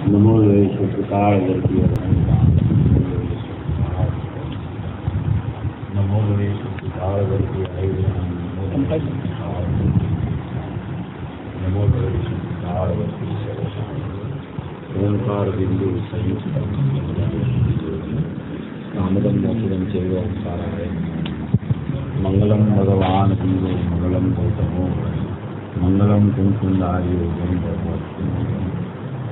नमो वेशुकाल वर्तीय नमो वेशुकाल वर्तीय नमो वेशुकाल वर्तीय ओंकार बिंदु संयुक्त कामदं मोक्षदं चैव ओंकाराय मंगलम भगवान शिवो मंगलम गौतमो मंगलम कुंकुंदार्यो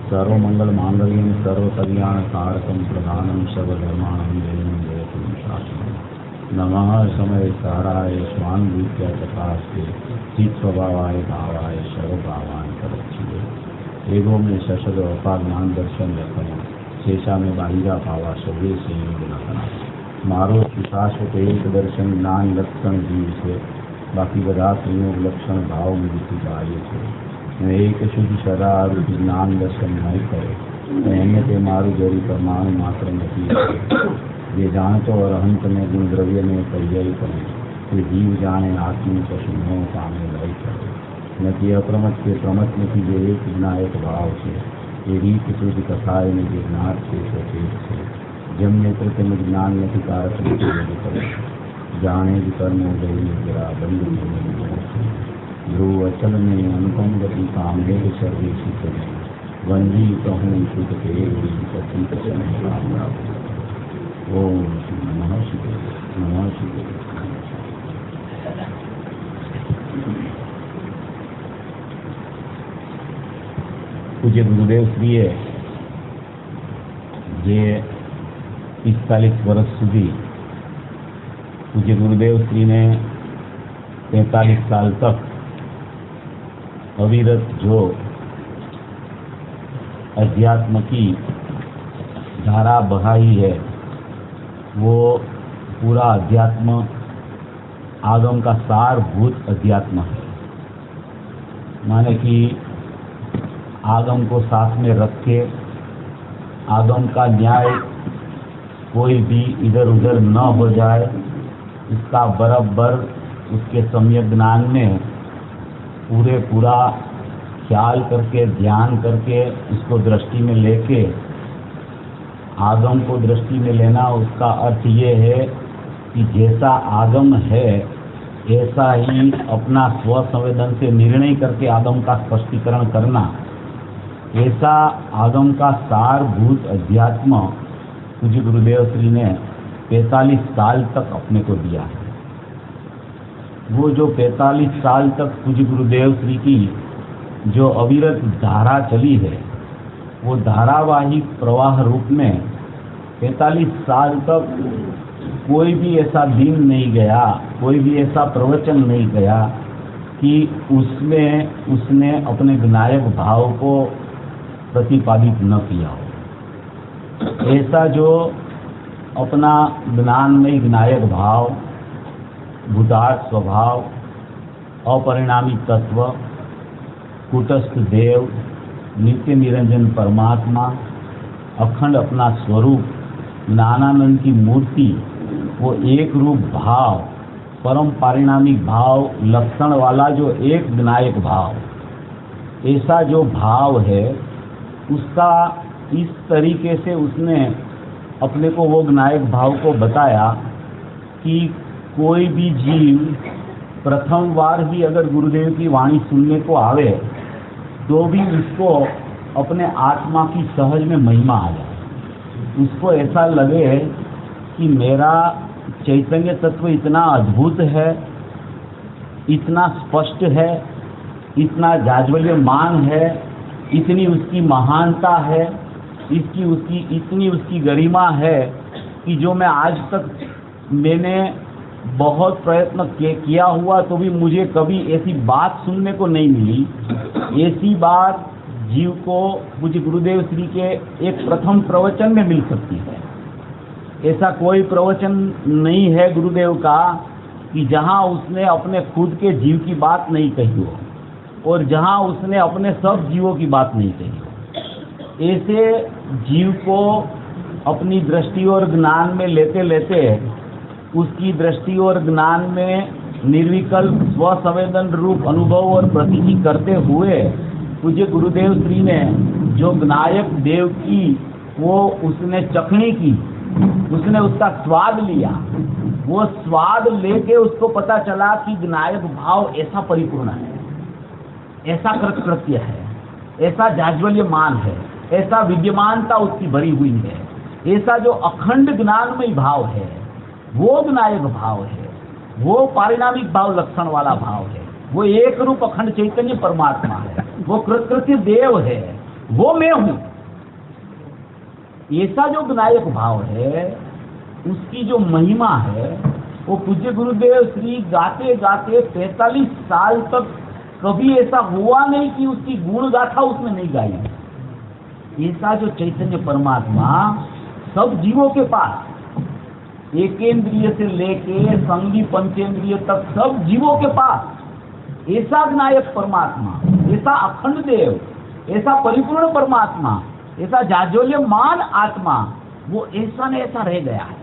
सर्वमंगल मांगल्यं सर्वकल्याण कारकं प्रधानं सर्वधर्माणां जयं जयतु शास्त्रम् नमः समय साराय स्वानुभूत्या प्रकाशे चित स्वभावाय भावाय सर्वभावान करच्छिए एगो में शशद अपार ज्ञान दर्शन लखन शेषा में बाहिरा भावा सभे संयोग लखना मारो शाश्वत एक दर्शन ज्ञान लक्षण जीव से बाकी બધા સંયોગ લક્ષણ ભાવ વિધિ કાર્ય છે એક શુદ્ધ સદા રૂપ જ્ઞાન દર્શન નહીં કરે એને તે મારું જરી પરમાણુ માત્ર નથી જે જાણતો અરહંત ને ગુણ દ્રવ્ય ને પર્યાય કરે તે જીવ જાણે આત્મ કશું ન પામે લઈ કરે નથી અપ્રમત કે પ્રમત નથી જે એક વિનાયક ભાવ છે એ રીત શુદ્ધ કથા એને જે જ્ઞાત છે સચેત છે જેમ નેત્ર તેમજ જ્ઞાન નથી કારક નથી કરે जाने कर्मो गई जरा बंद ध्रुव अचल में अनुपम गति कामेग सर्वेशी करें वंदी कहूँ शुद्ध के ओम नमः शिवाय नमः शिवाय। पूज्य गुरुदेव श्रीए जे 45 वर्ष सुधी पूज्य गुरुदेव श्री ने 45 साल तक अविरत जो अध्यात्म की धारा बहाई है वो पूरा अध्यात्म आगम का सारभूत अध्यात्म है। माने कि आगम को साथ में रख के आगम का न्याय कोई भी इधर उधर न हो जाए इसका बराबर उसके सम्यक ज्ञान में पूरा ख्याल करके ध्यान करके उसको दृष्टि में लेके आगम को दृष्टि में लेना उसका अर्थ ये है कि जैसा आगम है ऐसा ही अपना स्व संवेदन से निर्णय करके आगम का स्पष्टीकरण करना, ऐसा आगम का सारभूत अध्यात्म पूज्य गुरुदेव श्री ने 45 साल तक अपने को दिया है। वो जो 45 साल तक पूज्य गुरुदेव श्री की जो अविरत धारा चली है वो धारावाहिक प्रवाह रूप में 45 साल तक कोई भी ऐसा दिन नहीं गया, कोई भी ऐसा प्रवचन नहीं गया कि उसमें उसने अपने विनायक भाव को प्रतिपादित न किया हो। ऐसा जो अपना ज्ञानमय विनायक भाव, भूतार्थ स्वभाव, अपरिणामी तत्व, कूटस्थ देव, नित्य निरंजन परमात्मा, अखंड अपना स्वरूप, ज्ञानानंद की मूर्ति, वो एक रूप भाव, परम पारिणामिक भाव, लक्षण वाला जो एक विनायक भाव, ऐसा जो भाव है उसका इस तरीके से उसने अपने को वो विनायक भाव को बताया कि कोई भी जीव प्रथम बार भी अगर गुरुदेव की वाणी सुनने को आवे तो भी उसको अपने आत्मा की सहज में महिमा आ जाए। उसको ऐसा लगे कि मेरा चैतन्य तत्व इतना अद्भुत है, इतना स्पष्ट है, इतना जाज्वल्यमान है, इतनी उसकी महानता है, इतनी उसकी गरिमा है कि जो मैं आज तक मैंने बहुत प्रयत्न किया हुआ तो भी मुझे कभी ऐसी बात सुनने को नहीं मिली। ऐसी बात जीव को पूज्य गुरुदेव श्री के एक प्रथम प्रवचन में मिल सकती है। ऐसा कोई प्रवचन नहीं है गुरुदेव का कि जहाँ उसने अपने खुद के जीव की बात नहीं कही हो और जहाँ उसने अपने सब जीवों की बात नहीं कही हो। ऐसे जीव को अपनी दृष्टि और ज्ञान में लेते लेते उसकी दृष्टि और ज्ञान में निर्विकल्प स्व संवेदन रूप अनुभव और प्रतीति करते हुए पूज्य गुरुदेव श्री ने जो विनायक देव की वो उसने चखनी की, उसने उसका स्वाद लिया, वो स्वाद लेके उसको पता चला कि विनायक भाव ऐसा परिपूर्ण है, ऐसा कृतकृत्य है, ऐसा जाज्वल्यमान है, ऐसा विद्यमानता उसकी भरी हुई है, ऐसा जो अखंड ज्ञानमय भाव है वो विनायक भाव है, वो पारिणामिक भाव लक्षण वाला भाव है, वो एक रूप अखंड चैतन्य परमात्मा है, वो कृतकृत्य देव है, वो मैं हूं। ऐसा जो विनायक भाव है उसकी जो महिमा है वो पूज्य गुरुदेव श्री गाते गाते 45 साल तक कभी ऐसा हुआ नहीं कि उसकी गुण गाथा उसने नहीं गाई। ऐसा जो चैतन्य परमात्मा सब जीवों के पास एकेंद्रिय से लेके संगी पंचेंद्रिय तक सब जीवों के पास ऐसा विनायक परमात्मा, ऐसा अखंड देव, ऐसा परिपूर्ण परमात्मा, ऐसा जाज्वल्यमान आत्मा, वो ऐसा न ऐसा रह गया है।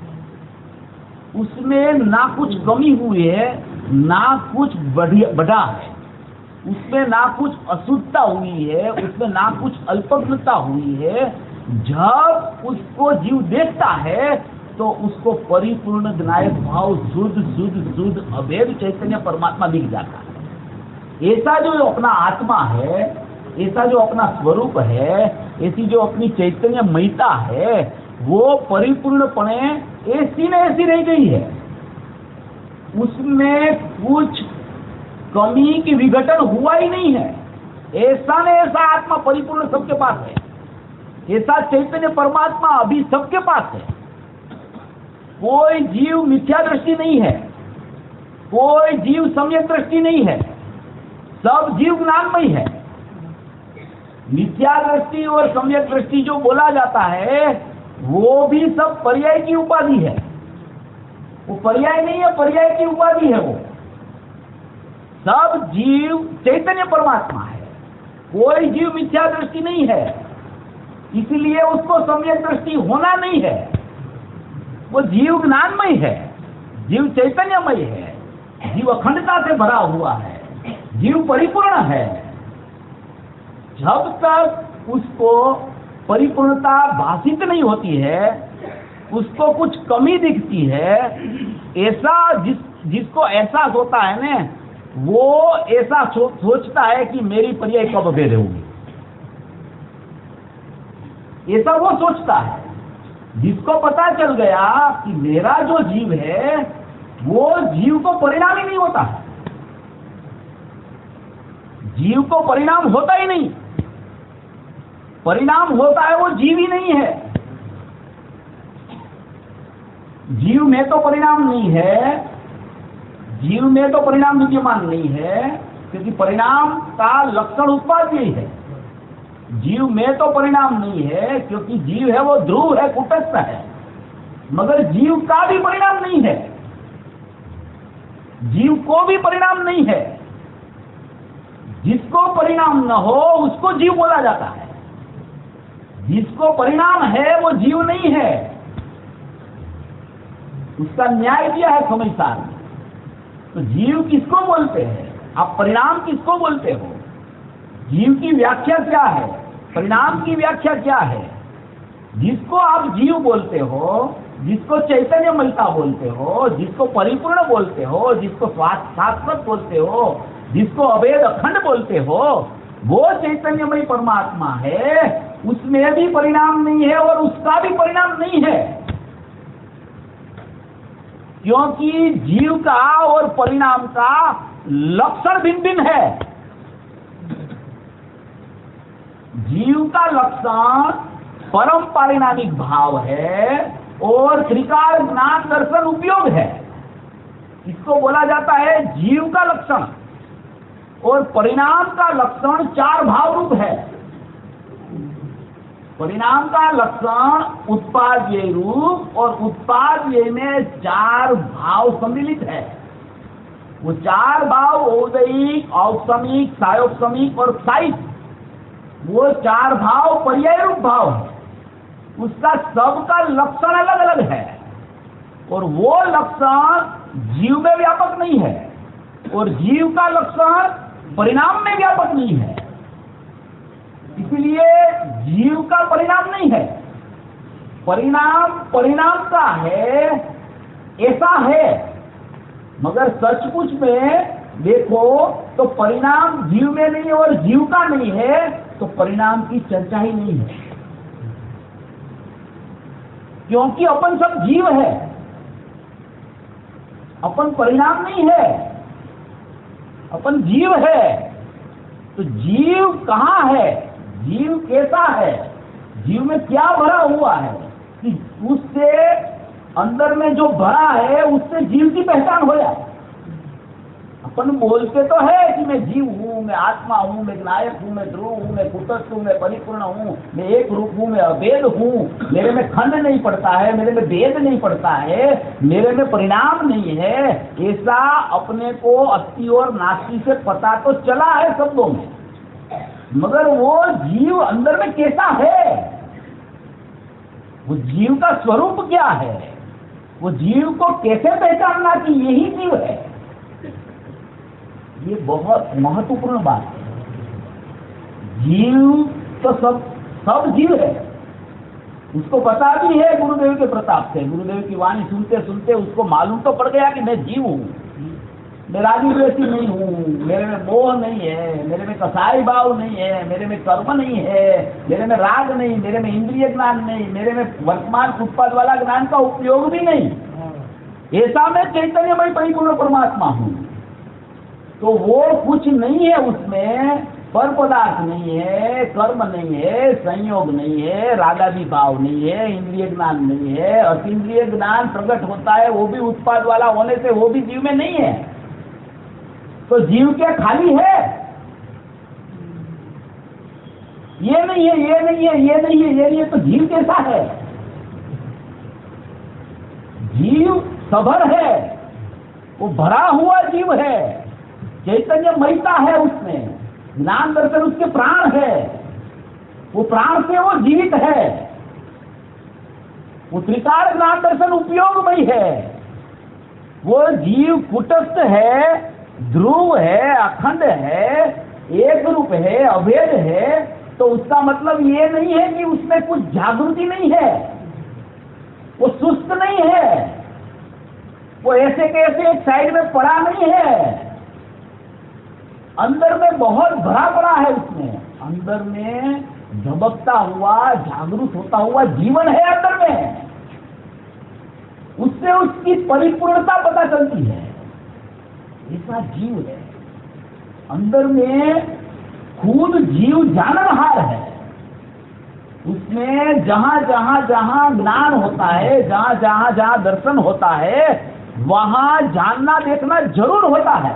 उसमें ना कुछ कमी हुई है, ना कुछ बढ़ा है, उसमें ना कुछ अशुद्धता हुई है, उसमें ना कुछ अल्पज्ञता हुई है। जब उसको जीव देखता है तो उसको परिपूर्ण विनायक भाव शुद्ध अभेद चैतन्य परमात्मा दिख जाता है। ऐसा जो अपना आत्मा है, ऐसा जो अपना स्वरूप है, ऐसी जो अपनी चैतन्य महिता है, वो परिपूर्णपणे ऐसी न ऐसी रह गई है। उसमें कुछ कमी की विघटन हुआ ही नहीं है। ऐसा न ऐसा आत्मा परिपूर्ण सबके पास है, ऐसा चैतन्य परमात्मा अभी सबके पास है। कोई जीव मिथ्या दृष्टि नहीं है, कोई जीव सम्यक दृष्टि नहीं है, सब जीव ज्ञानमय है। मिथ्या दृष्टि और सम्यक दृष्टि जो बोला जाता है वो भी सब पर्याय की उपाधि है। वो पर्याय नहीं है, पर्याय की उपाधि है। वो सब जीव चैतन्य परमात्मा है, कोई जीव मिथ्या दृष्टि नहीं है, इसलिए उसको सम्यक दृष्टि होना नहीं है। वो जीव ज्ञानमय है, जीव चैतन्यमय है, जीव अखंडता से भरा हुआ है, जीव परिपूर्ण है। जब तक उसको परिपूर्णता भाषित नहीं होती है, उसको कुछ कमी दिखती है, ऐसा जिसको एहसास होता है ना, वो ऐसा सोचता है कि मेरी पर्याय कब भेद होगी, ऐसा वो सोचता है। जिसको पता चल गया कि मेरा जो जीव है वो जीव को परिणाम ही नहीं होता है, जीव को परिणाम होता ही नहीं, परिणाम होता है वो जीव ही नहीं है। जीव में तो परिणाम नहीं है, जीव में तो परिणाम विद्यमान नहीं है, क्योंकि परिणाम का लक्षण उत्पाद यही है। जीव में तो परिणाम नहीं है क्योंकि जीव है वो ध्रुव है, कुटस्थ है, मगर जीव का भी परिणाम नहीं है, जीव को भी परिणाम नहीं है। जिसको परिणाम न हो उसको जीव बोला जाता है, जिसको परिणाम है वो जीव नहीं है। उसका न्याय दिया है समय सार में। तो जीव किसको बोलते हैं, आप परिणाम किसको बोलते हो? जीव की व्याख्या क्या है, परिणाम की व्याख्या क्या है? जिसको आप जीव बोलते हो, जिसको चैतन्यमयता बोलते हो, जिसको परिपूर्ण बोलते हो, जिसको शाश्वत बोलते हो, जिसको अभेद अखंड बोलते हो, वो चैतन्यमय परमात्मा है। उसमें भी परिणाम नहीं है और उसका भी परिणाम नहीं है, क्योंकि जीव का और परिणाम का लक्षण भिन्न भिन्न है। जीव का लक्षण परम पारिणामिक भाव है और त्रिकाल ज्ञान दर्शन उपयोग है, इसको बोला जाता है जीव का लक्षण। और परिणाम का लक्षण चार भाव रूप है। परिणाम का लक्षण उत्पाद्य रूप, और उत्पाद्य में चार भाव सम्मिलित है। वो चार भाव औदयिक, औपसमिक, सायोपसमिक और साइक, वो चार भाव पर्याय रूप भाव है। उसका सबका लक्षण अलग अलग है और वो लक्षण जीव में व्यापक नहीं है और जीव का लक्षण परिणाम में व्यापक नहीं है। है। परिणाम परिणाम का है, ऐसा है। मगर सचमुच में देखो तो परिणाम जीव में नहीं है और जीव का नहीं है, तो परिणाम की चर्चा ही नहीं है। क्योंकि अपन सब जीव है, अपन परिणाम नहीं है, अपन जीव है। तो जीव कहाँ है, जीव कैसा है, जीव में क्या भरा हुआ है कि उससे अंदर में जो भरा है उससे जीव की पहचान हो जाए। अपन बोलते तो है कि मैं जीव हूँ, मैं आत्मा हूँ, मैं नायक हूँ, मैं ध्रुव हूँ, मैं कुटस्थ हूँ, मैं परिपूर्ण हूँ, मैं एक रूप हूँ, मैं अभेद हूँ, मेरे में खंड नहीं पड़ता है, मेरे में भेद नहीं पड़ता है, मेरे में परिणाम नहीं है। ऐसा अपने को अस्थि और नास्ति से पता तो चला है शब्दों में, मगर वो जीव अंदर में कैसा है, वो जीव का स्वरूप क्या है, वो जीव को कैसे पहचानना कि यही जीव है, ये बहुत महत्वपूर्ण बात है। जीव तो सब जीव है, उसको पता भी है गुरुदेव के प्रताप से। गुरुदेव की वाणी सुनते सुनते उसको मालूम तो पड़ गया कि मैं जीव हूँ, मैं रागी द्वेषी नहीं हूँ, मेरे में मोह नहीं है, मेरे में कसाई भाव नहीं है, मेरे में कर्म नहीं है, मेरे में राग नहीं, मेरे में इंद्रिय ज्ञान नहीं, मेरे में वर्तमान उत्पाद वाला ज्ञान का उपयोग भी नहीं। ऐसा मैं चैतन्यमय परिपूर्ण परमात्मा हूँ। तो वो कुछ नहीं है, उसमें पर पदार्थ नहीं है, कर्म नहीं है, संयोग नहीं है, रागादि भाव नहीं है, इंद्रिय ज्ञान नहीं है। अतीन्द्रिय ज्ञान प्रकट होता है वो भी उत्पाद वाला होने से वो भी जीव में नहीं है। तो जीव क्या खाली है? ये नहीं है, ये नहीं है, ये नहीं है, ये नहीं है, तो जीव कैसा है? जीव सभर है, वो भरा हुआ जीव है, चैतन्य महिता है, उसमें ज्ञान दर्शन उसके प्राण है, वो प्राण से वो जीवित है, वो त्रिकाल ज्ञान दर्शन उपयोगमय है। वो जीव कुटस्थ है, ध्रुव है, अखंड है, एक रूप है, अभेद है। तो उसका मतलब ये नहीं है कि उसमें कुछ जागृति नहीं है, वो सुस्त नहीं है, वो ऐसे कैसे एक साइड में पड़ा नहीं है, अंदर में बहुत भरा पड़ा है। उसमें अंदर में झबकता हुआ, जागरूक होता हुआ जीवन है अंदर में, उससे उसकी परिपूर्णता पता चलती है। ऐसा जीव है, अंदर में खुद जीव जाननहार है। उसमें जहां जहां ज्ञान होता है, जहां जहां दर्शन होता है, वहां जानना देखना जरूर होता है।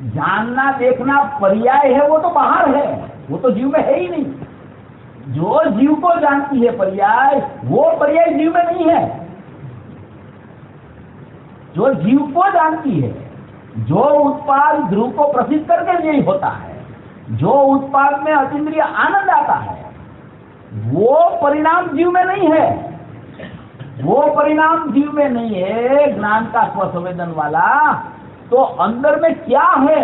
जानना देखना पर्याय है, वो तो बाहर है, वो तो जीव में है ही नहीं। जो जीव को जानती है पर्याय, वो पर्याय जीव में नहीं है। जो जीव को जानती है, जो उत्पाद ध्रुव को प्रसिद्ध करके यही होता है, जो उत्पाद में अतीन्द्रिय आनंद आता है, वो परिणाम जीव में नहीं है। वो परिणाम जीव में नहीं है, ज्ञान का स्वसंवेदन वाला। तो अंदर में क्या है?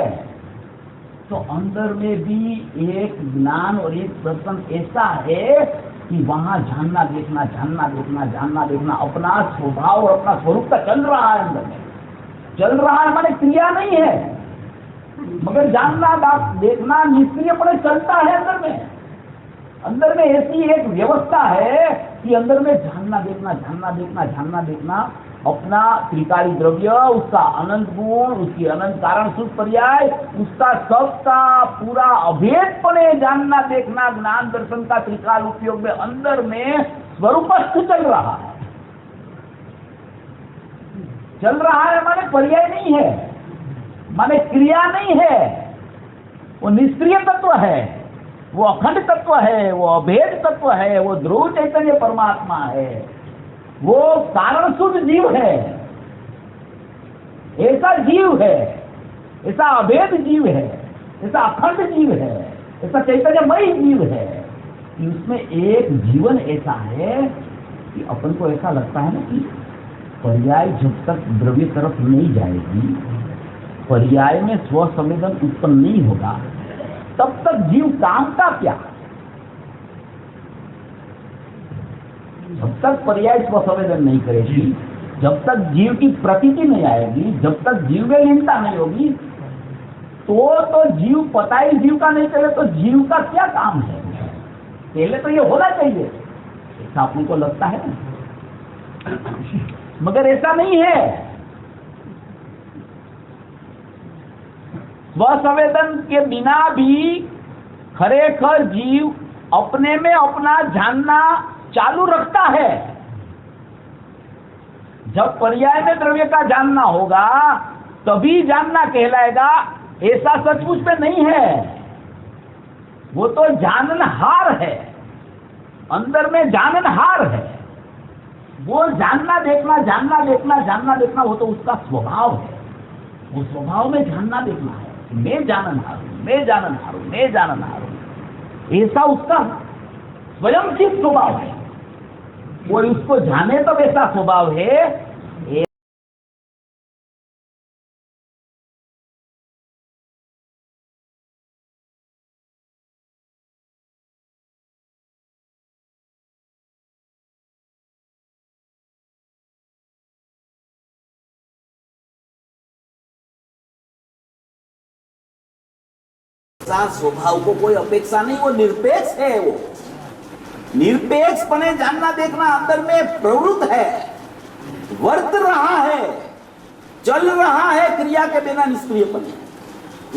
तो अंदर में भी एक ज्ञान और एक दर्शन ऐसा है कि वहां जानना देखना, जानना देखना, जानना देखना, अपना स्वभाव और अपना स्वरूप का चल रहा है। अंदर में चल रहा है माने क्रिया नहीं है, मगर जानना देखना निष्क्रियपणे चलता है अंदर में। अंदर में ऐसी एक व्यवस्था है कि अंदर में जानना देखना, जानना देखना, जानना देखना, अपना त्रिकाली द्रव्य, उसका अनंत गुण, उसकी अनंत कारण सूत्र पर्याय, उसका सबका पूरा अभेदपणे जानना देखना, ज्ञान दर्शन का त्रिकाल उपयोग में अंदर में स्वरूपस्थ चल रहा है। चल रहा है माने पर्याय नहीं है, माने क्रिया नहीं है, वो निष्क्रिय तत्व है, वो अखंड तत्व है, वो अभेद तत्व है, वो ध्रुव चैतन्य परमात्मा है, वो कारण शुद्ध जीव है। ऐसा जीव है, ऐसा अभेद जीव है, ऐसा अखंड जीव है, ऐसा चैतन्यमय जीव है कि उसमें एक जीवन ऐसा है कि अपन को ऐसा लगता है ना कि पर्याय जब तक द्रव्य तरफ नहीं जाएगी, पर्याय में स्व संवेदन उत्पन्न नहीं होगा, तब तक जीव काम का क्या। जब तक पर्याय स्वसंवेदन नहीं करेगी, जब तक जीव की प्रतीति नहीं आएगी, जब तक जीव में लीनता नहीं होगी, तो जीव पता ही जीव का नहीं चले तो जीव का क्या काम है? पहले तो ये होना चाहिए, ऐसा अपने को लगता है ना, मगर ऐसा नहीं है। स्वसंवेदन के बिना भी खरेखर जीव अपने में अपना जानना चालू रखता है। जब पर्याय में द्रव्य का जानना होगा तभी जानना कहलाएगा, ऐसा सचमुच में नहीं है। वो तो जाननहार है, अंदर में जाननहार है। वो जानना देखना, जानना देखना, जानना देखना, वो तो उसका स्वभाव है। वो स्वभाव में जानना देखना है, मैं जाननहार हूं, मैं जाननहार हूं, मैं जाननहार हूं, ऐसा उसका स्वयं सिद्ध स्वभाव है। वो उसको जाने तो वैसा स्वभाव है। स्वभाव को कोई अपेक्षा नहीं, वो निरपेक्ष है। वो निरपेक्षपणे जानना देखना अंदर में प्रवृत्त है, वर्त रहा है, चल रहा है क्रिया के बिना निष्क्रियपणे।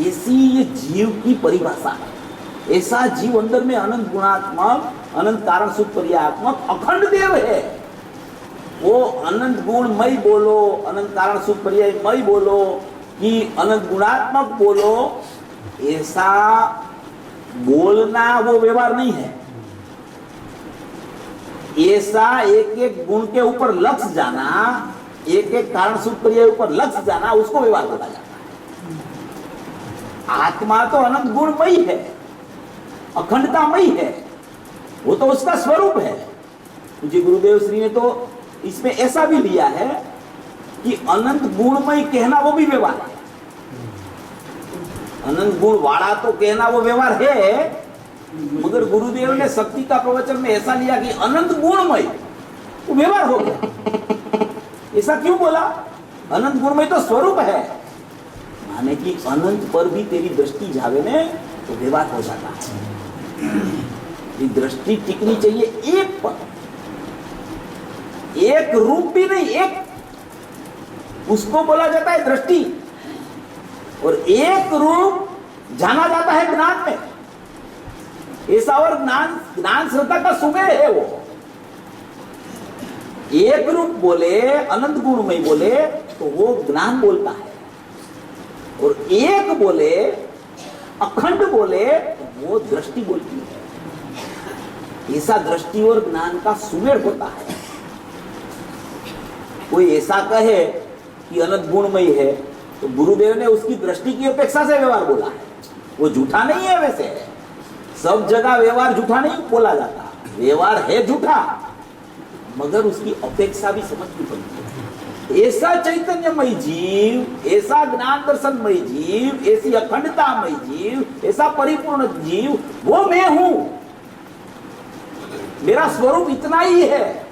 ऐसी ये जीव की परिभाषा है। ऐसा जीव अंदर में अनंत गुणात्मक, अनंत कारण सुख पर्यात्मक अखंड देव है। वो अनंत गुणमय बोलो, अनंत कारण सुख पर्यायमय बोलो कि अनंत गुणात्मक बोलो, ऐसा बोलना वो व्यवहार नहीं है। ऐसा एक एक गुण के ऊपर लक्ष्य जाना, एक एक कारण सुख पर्याय ऊपर लक्ष्य जाना, उसको व्यवहार बोला जाता है। आत्मा तो अनंत गुणमयी है, अखंडतामयी है, वो तो उसका स्वरूप है। मुझे गुरुदेव श्री ने तो इसमें ऐसा भी लिया है कि अनंत गुणमय कहना वो भी व्यवहार है। अनंत गुण वाला तो कहना वो व्यवहार है, मगर गुरुदेव ने शक्ति का प्रवचन में ऐसा लिया कि अनंत गुणमय वो व्यवहार हो गया। ऐसा क्यों बोला? अनंत गुणमय तो स्वरूप है, माने कि अनंत पर भी तेरी दृष्टि जावे ने तो व्यवहार हो जाता है। ये दृष्टि टिकनी चाहिए एक पर, एक रूप भी नहीं, एक, उसको बोला जाता है दृष्टि। और एक रूप जाना जाता है ज्ञान में। ऐसा और ज्ञान श्रद्धा का सुमेर है। वो एक रूप बोले, अनंत गुणमय बोले तो वो ज्ञान बोलता है, और एक बोले, अखंड बोले तो वो दृष्टि बोलती है। ऐसा दृष्टि और ज्ञान का सुमेर होता है। कोई ऐसा कहे कि अनंत गुणमय है तो गुरुदेव ने उसकी दृष्टि की अपेक्षा से व्यवहार बोला है। वो झूठा नहीं है। वैसे सब जगह व्यवहार झूठा नहीं बोला जाता, व्यवहार है झूठा, मगर उसकी अपेक्षा भी समझनी पड़ती है। ऐसा चैतन्यमय जीव, ऐसा ज्ञान दर्शनमय जीव, ऐसी अखंडतामय जीव, ऐसा परिपूर्ण जीव, वो मैं हूं। मेरा स्वरूप इतना ही है,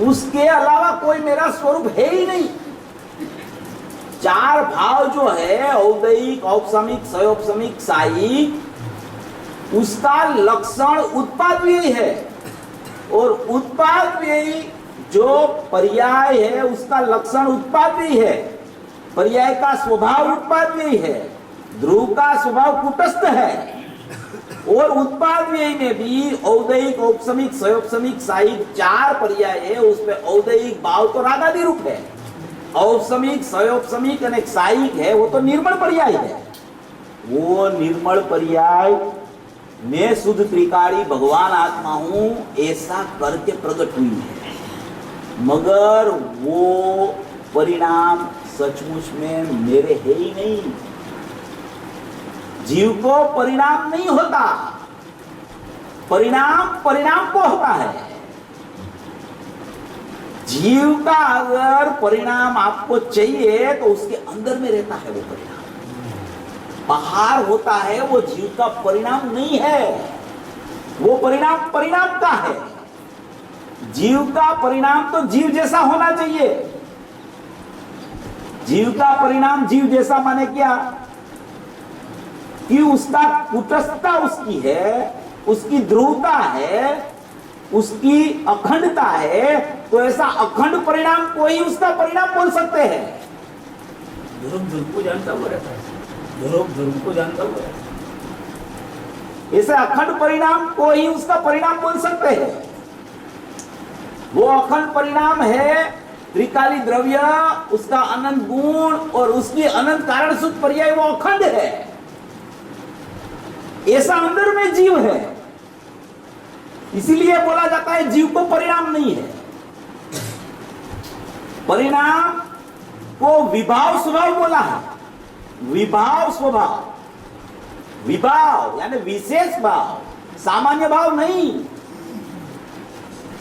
उसके अलावा कोई मेरा स्वरूप है ही नहीं। चार भाव जो है, औदैहिक, औपसमिक, सयोपसमिक, सायिक, उसका लक्षण उत्पाद व्यय है, और उत्पाद व्यय जो पर्याय है उसका लक्षण उत्पाद व्यय है। पर्याय का स्वभाव उत्पाद व्यय है, ध्रुव का स्वभाव कुटस्थ है, और उत्पाद व्यय में भी औदैहिक, औपसमिक, सयोपसमिक, सायिक चार पर्याय है। उसमें औदैहिक भाव तो रागादि रूप है, औपसमिक, सयोपसमिक और सायिक है, वो तो निर्मल पर्याय है। वो निर्मल पर्याय मैं शुद्ध त्रिकाली भगवान आत्मा हूं ऐसा करके प्रकट हुई है, मगर वो परिणाम सचमुच में मेरे है ही नहीं। जीव को परिणाम नहीं होता, परिणाम परिणाम को होता है। जीव का अगर परिणाम आपको चाहिए तो उसके अंदर में रहता है वो परिणाम, बाहर होता है वो जीव का परिणाम नहीं है। वो परिणाम परिणाम का है। जीव का परिणाम तो जीव जैसा होना चाहिए। जीव का परिणाम जीव जैसा माने क्या कि उसका कुटस्थता उसकी है, उसकी ध्रुवता है, उसकी अखंडता है। तो ऐसा अखंड परिणाम को ही उसका परिणाम बोल सकते हैं। ध्रुव ध्रुव को जानता हुआ रहता है, ध्रुव ध्रुव को जानता हुआ रहता है। ऐसे अखंड परिणाम को ही उसका परिणाम बोल सकते हैं। वो अखंड परिणाम है त्रिकाली द्रव्य, उसका अनंत गुण और उसकी अनंत कारण सूत्र पर्याय, वो अखंड है। ऐसा अंदर में जीव है, इसीलिए बोला जाता है जीव को परिणाम नहीं है। परिणाम को विभाव स्वभाव बोला है। विभाव स्वभाव, विभाव यानी विशेष भाव, सामान्य भाव नहीं।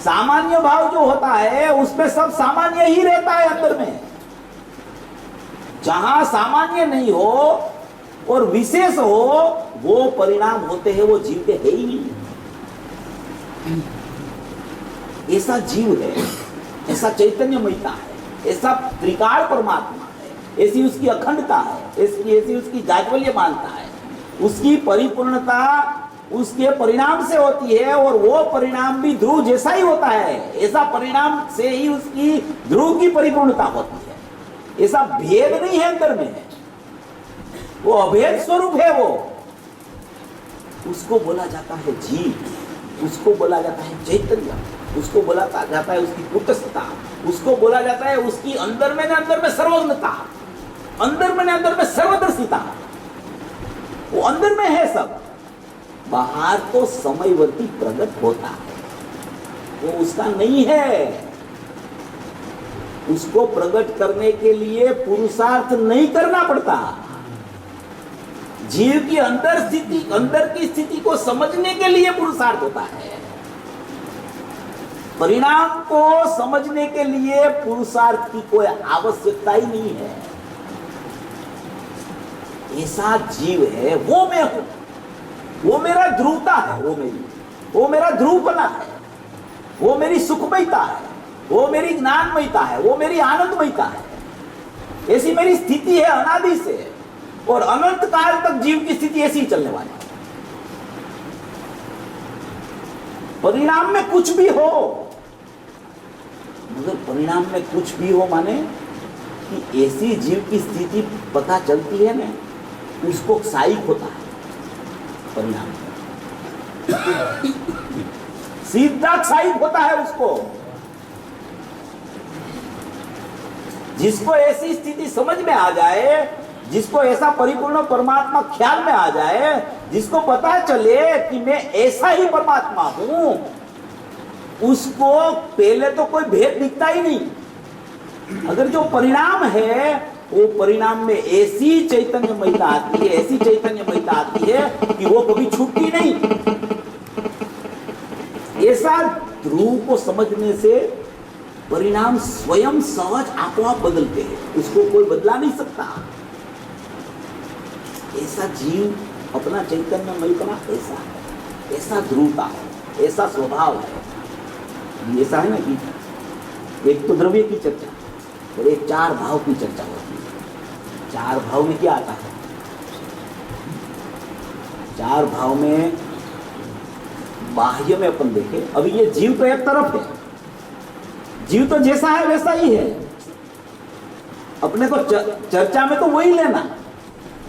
सामान्य भाव जो होता है उसमें सब सामान्य ही रहता है अंदर में। जहां सामान्य नहीं हो और विशेष हो, वो परिणाम होते हैं, वो जीव के है ही नहीं। ऐसा जीव है, ऐसा चैतन्यमयता है, ऐसा त्रिकाल परमात्मा है, ऐसी उसकी अखंडता है, ऐसी उसकी जाज्वल्यमानता है। उसकी परिपूर्णता उसके परिणाम से होती है और वो परिणाम भी ध्रुव जैसा ही होता है। ऐसा परिणाम से ही उसकी ध्रुव की परिपूर्णता होती है। ऐसा भेद नहीं है अंदर में, वो अभेद स्वरूप है। वो उसको बोला जाता है जीव, उसको बोला जाता है चैतन्य, उसको बोला जाता है उसकी कुटस्थता, उसको बोला जाता है उसकी अंदर में सर्वज्ञता, अंदर में सर्वदर्शिता। वो अंदर में है सब, बाहर तो समयवर्ती प्रकट होता है, वो उसका नहीं है। उसको प्रकट करने के लिए पुरुषार्थ नहीं करना पड़ता। जीव की अंदर की स्थिति को समझने के लिए पुरुषार्थ होता है। परिणाम को समझने के लिए पुरुषार्थ की कोई आवश्यकता ही नहीं है। ऐसा जीव है, वो मैं हूं, वो मेरा ध्रुवता है, वो मेरा ध्रुवपना है, वो मेरी सुखमयता है, वो मेरी ज्ञानमयता है, वो मेरी आनंदमयता है। ऐसी मेरी स्थिति है अनादि से, और अनंत काल तक जीव की स्थिति ऐसी ही चलने वाली है। परिणाम में कुछ भी हो, मगर परिणाम में कुछ भी हो माने कि ऐसी जीव की स्थिति पता चलती है ना, उसको क्षयिक होता है। परिणाम सीधा क्षयिक होता है उसको। जिसको ऐसी स्थिति समझ में आ जाए, जिसको ऐसा परिपूर्ण परमात्मा ख्याल में आ जाए, जिसको पता चले कि मैं ऐसा ही परमात्मा हूं, उसको पहले तो कोई भेद दिखता ही नहीं। अगर जो परिणाम है, वो परिणाम में ऐसी चैतन्यमयता आती है, ऐसी चैतन्यमयता आती है कि वो कभी छूटती नहीं। ऐसा ध्रुव को समझने से परिणाम स्वयं सहज आपो आप बदलते हैं, उसको कोई बदला नहीं सकता। ऐसा जीव अपना चैतन्यमयपना ऐसा है, ऐसा ध्रुवता है, ऐसा स्वभाव है। ऐसा है ना कि एक तो द्रव्य की चर्चा और एक चार भाव की चर्चा होती है। चार भाव में क्या आता है? चार भाव में बाह्य में अपन देखें, अभी ये जीव तो एक तरफ है, जीव तो जैसा है वैसा ही है, अपने को चर्चा में तो वही लेना,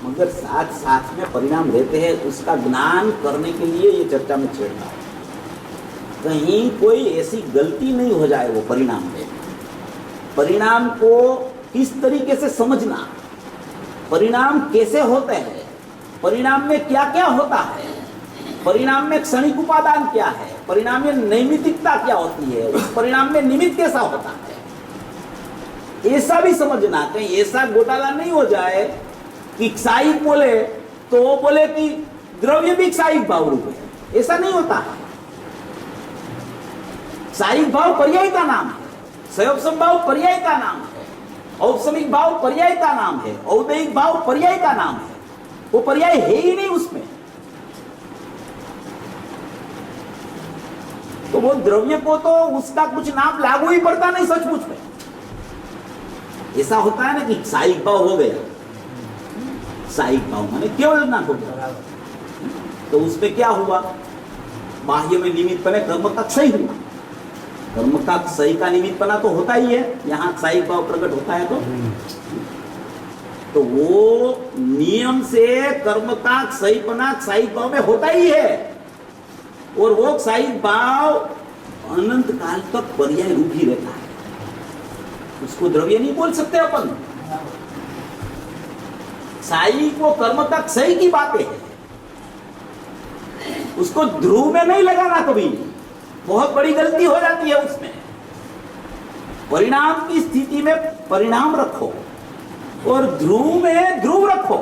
मगर साथ साथ में परिणाम रहते हैं। उसका ज्ञान करने के लिए ये चर्चा में छेड़ना है, कहीं कोई ऐसी गलती नहीं हो जाए। वो परिणाम में, परिणाम को किस तरीके से समझना, परिणाम कैसे होते हैं, परिणाम में क्या क्या होता है, परिणाम में क्षणिक उपादान क्या है, परिणाम में नैमित्तिकता क्या होती है, उस परिणाम में निमित्त कैसा होता है, ऐसा भी समझना। कहीं ऐसा घोटाला नहीं हो जाए कि क्षयिक बोले तो वो बोले कि द्रव्य भी क्षयिक भाव रूप है, ऐसा नहीं होता है। क्षयिक भाव पर्याय का नाम है, संयोग भाव पर्याय का नाम है, औपसमिक भाव पर्याय का नाम है, औदैहिक भाव पर्याय का नाम है। वो पर्याय है ही नहीं उसमें। तो वो द्रव्य को तो उसका कुछ नाम लागू ही पड़ता नहीं सचमुच में। ऐसा होता है ना कि साईक भाव हो गया, साईक भाव माने केवल ना हो गया, तो उसमें क्या हुआ, बाह्य में निमित्त बने कर्म का क्षय हुआ। कर्म का क्षय का निमित्त बना तो होता ही है, यहाँ साईक भाव प्रकट होता है तो वो नियम से कर्म का क्षयपना साईक भाव में होता ही है, और वो साईक भाव अनंत काल तक पर्याय रूप ही रहता है। उसको द्रव्य नहीं बोल सकते अपन। साईक वो कर्म का क्षय की बातें है, उसको ध्रुव में नहीं लगाना कभी, बहुत बड़ी गलती हो जाती है उसमें। परिणाम की स्थिति में परिणाम रखो और ध्रुव में ध्रुव रखो,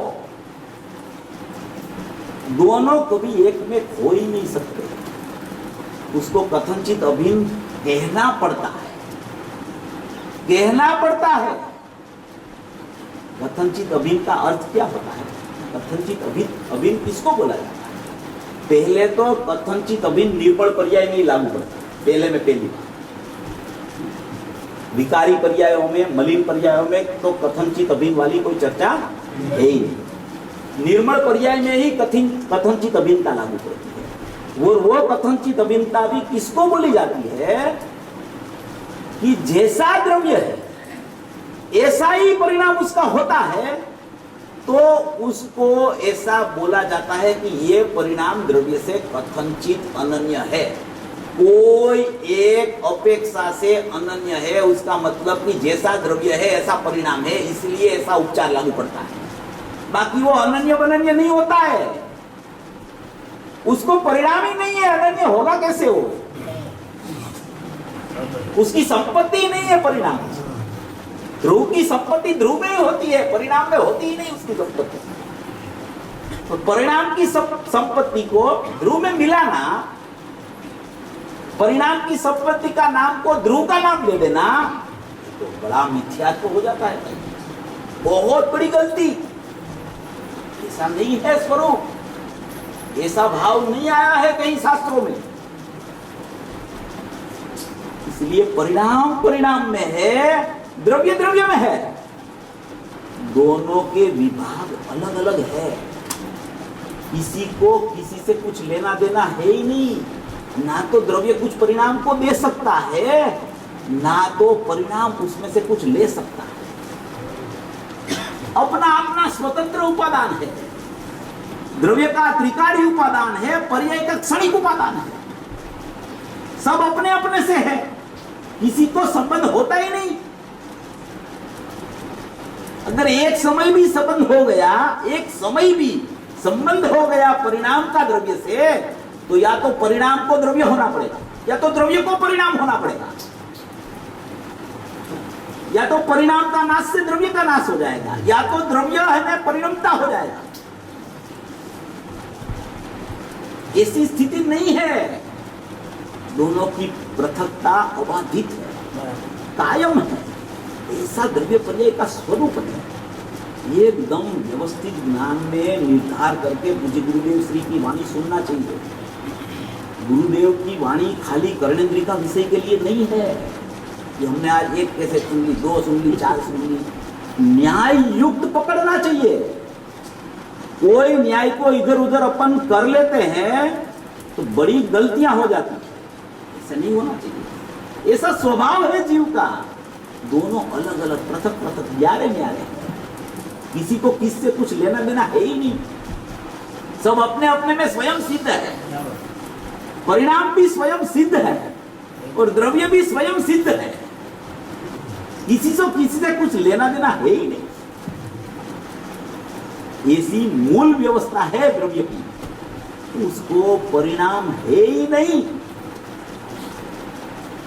दोनों कभी एक में हो ही नहीं सकते। उसको कथनचित अभिन्न कहना पड़ता है, कहना पड़ता है। कथनचित अभिन्न का अर्थ क्या होता है? कथनचित अभिन्न किसको बोला जाता है? पहले तो कथनचित अभिन्न निर्बल पर्याय नहीं लागू पड़ता, पहले में पहली बात। विकारी पर्यायों में, मलिन पर्यायों में तो कथनचित अभिन्न वाली कोई चर्चा है ही नहीं। निर्मल पर्याय में ही कथनचित अभिन्नता लागू पड़ती है। वो कथनचित अभिन्नता भी किसको बोली जाती है कि जैसा द्रव्य है ऐसा ही परिणाम उसका होता है, तो उसको ऐसा बोला जाता है कि ये परिणाम द्रव्य से कथनचित अनन्य है, कोई एक अपेक्षा से अनन्य है। उसका मतलब कि जैसा द्रव्य है ऐसा परिणाम है, इसलिए ऐसा उपचार लागू पड़ता है। बाकी वो अनन्य बनन्य नहीं होता है, उसको परिणाम ही नहीं है, अनन्य होगा कैसे हो? उसकी संपत्ति नहीं है परिणाम। ध्रुव की संपत्ति ध्रुव में ही होती है, परिणाम में होती ही नहीं उसकी संपत्ति। तो परिणाम की संपत्ति को ध्रुव में मिलाना, परिणाम की संपत्ति का नाम को ध्रुव का नाम दे देना, तो बड़ा मिथ्यात्व हो जाता है, बहुत बड़ी गलती। ऐसा नहीं है स्वरूप, ऐसा भाव नहीं आया है कहीं शास्त्रों में। इसलिए परिणाम परिणाम में है, द्रव्य द्रव्य में है, दोनों के विभाग अलग अलग है। किसी को किसी से कुछ लेना देना है ही नहीं। ना तो द्रव्य कुछ परिणाम को दे सकता है, ना तो परिणाम उसमें से कुछ ले सकता है। अपना अपना स्वतंत्र उपादान है। द्रव्य का त्रिकाली उपादान है, पर्याय का क्षणिक उपादान है। सब अपने अपने से है, किसी को संबंध होता ही नहीं। अगर एक समय भी संबंध हो गया, एक समय भी संबंध हो गया परिणाम का द्रव्य से, तो या तो परिणाम को द्रव्य होना पड़ेगा, या तो द्रव्य को परिणाम होना पड़ेगा, या तो परिणाम का नाश से द्रव्य का नाश हो जाएगा, या तो द्रव्य है परिणमता हो जाएगा। ऐसी स्थिति नहीं है। दोनों की पृथकता अबाधित है, कायम है। ऐसा द्रव्य पर्याय का स्वरूप है। एकदम व्यवस्थित ज्ञान में निर्धार करके पूज्य गुरुदेव श्री की वाणी सुनना चाहिए। गुरुदेव की वाणी खाली कर्णेंद्रिय का विषय के लिए नहीं है कि हमने आज एक कैसे सुन ली, दो सुन ली, चार सुन ली। न्याय युक्त पकड़ना चाहिए। कोई न्याय को इधर उधर अपन कर लेते हैं तो बड़ी गलतियां हो जाती है। ऐसा नहीं होना चाहिए। ऐसा स्वभाव है जीव का। दोनों अलग अलग पृथक पृथक न्यारे न्यारे, किसी को किससे कुछ लेना देना है ही नहीं। सब अपने अपने में स्वयं सिद्ध है। परिणाम भी स्वयं सिद्ध है और द्रव्य भी स्वयं सिद्ध है। किसी से कुछ लेना देना है ही नहीं। ऐसी मूल व्यवस्था है द्रव्य की, उसको परिणाम है ही नहीं।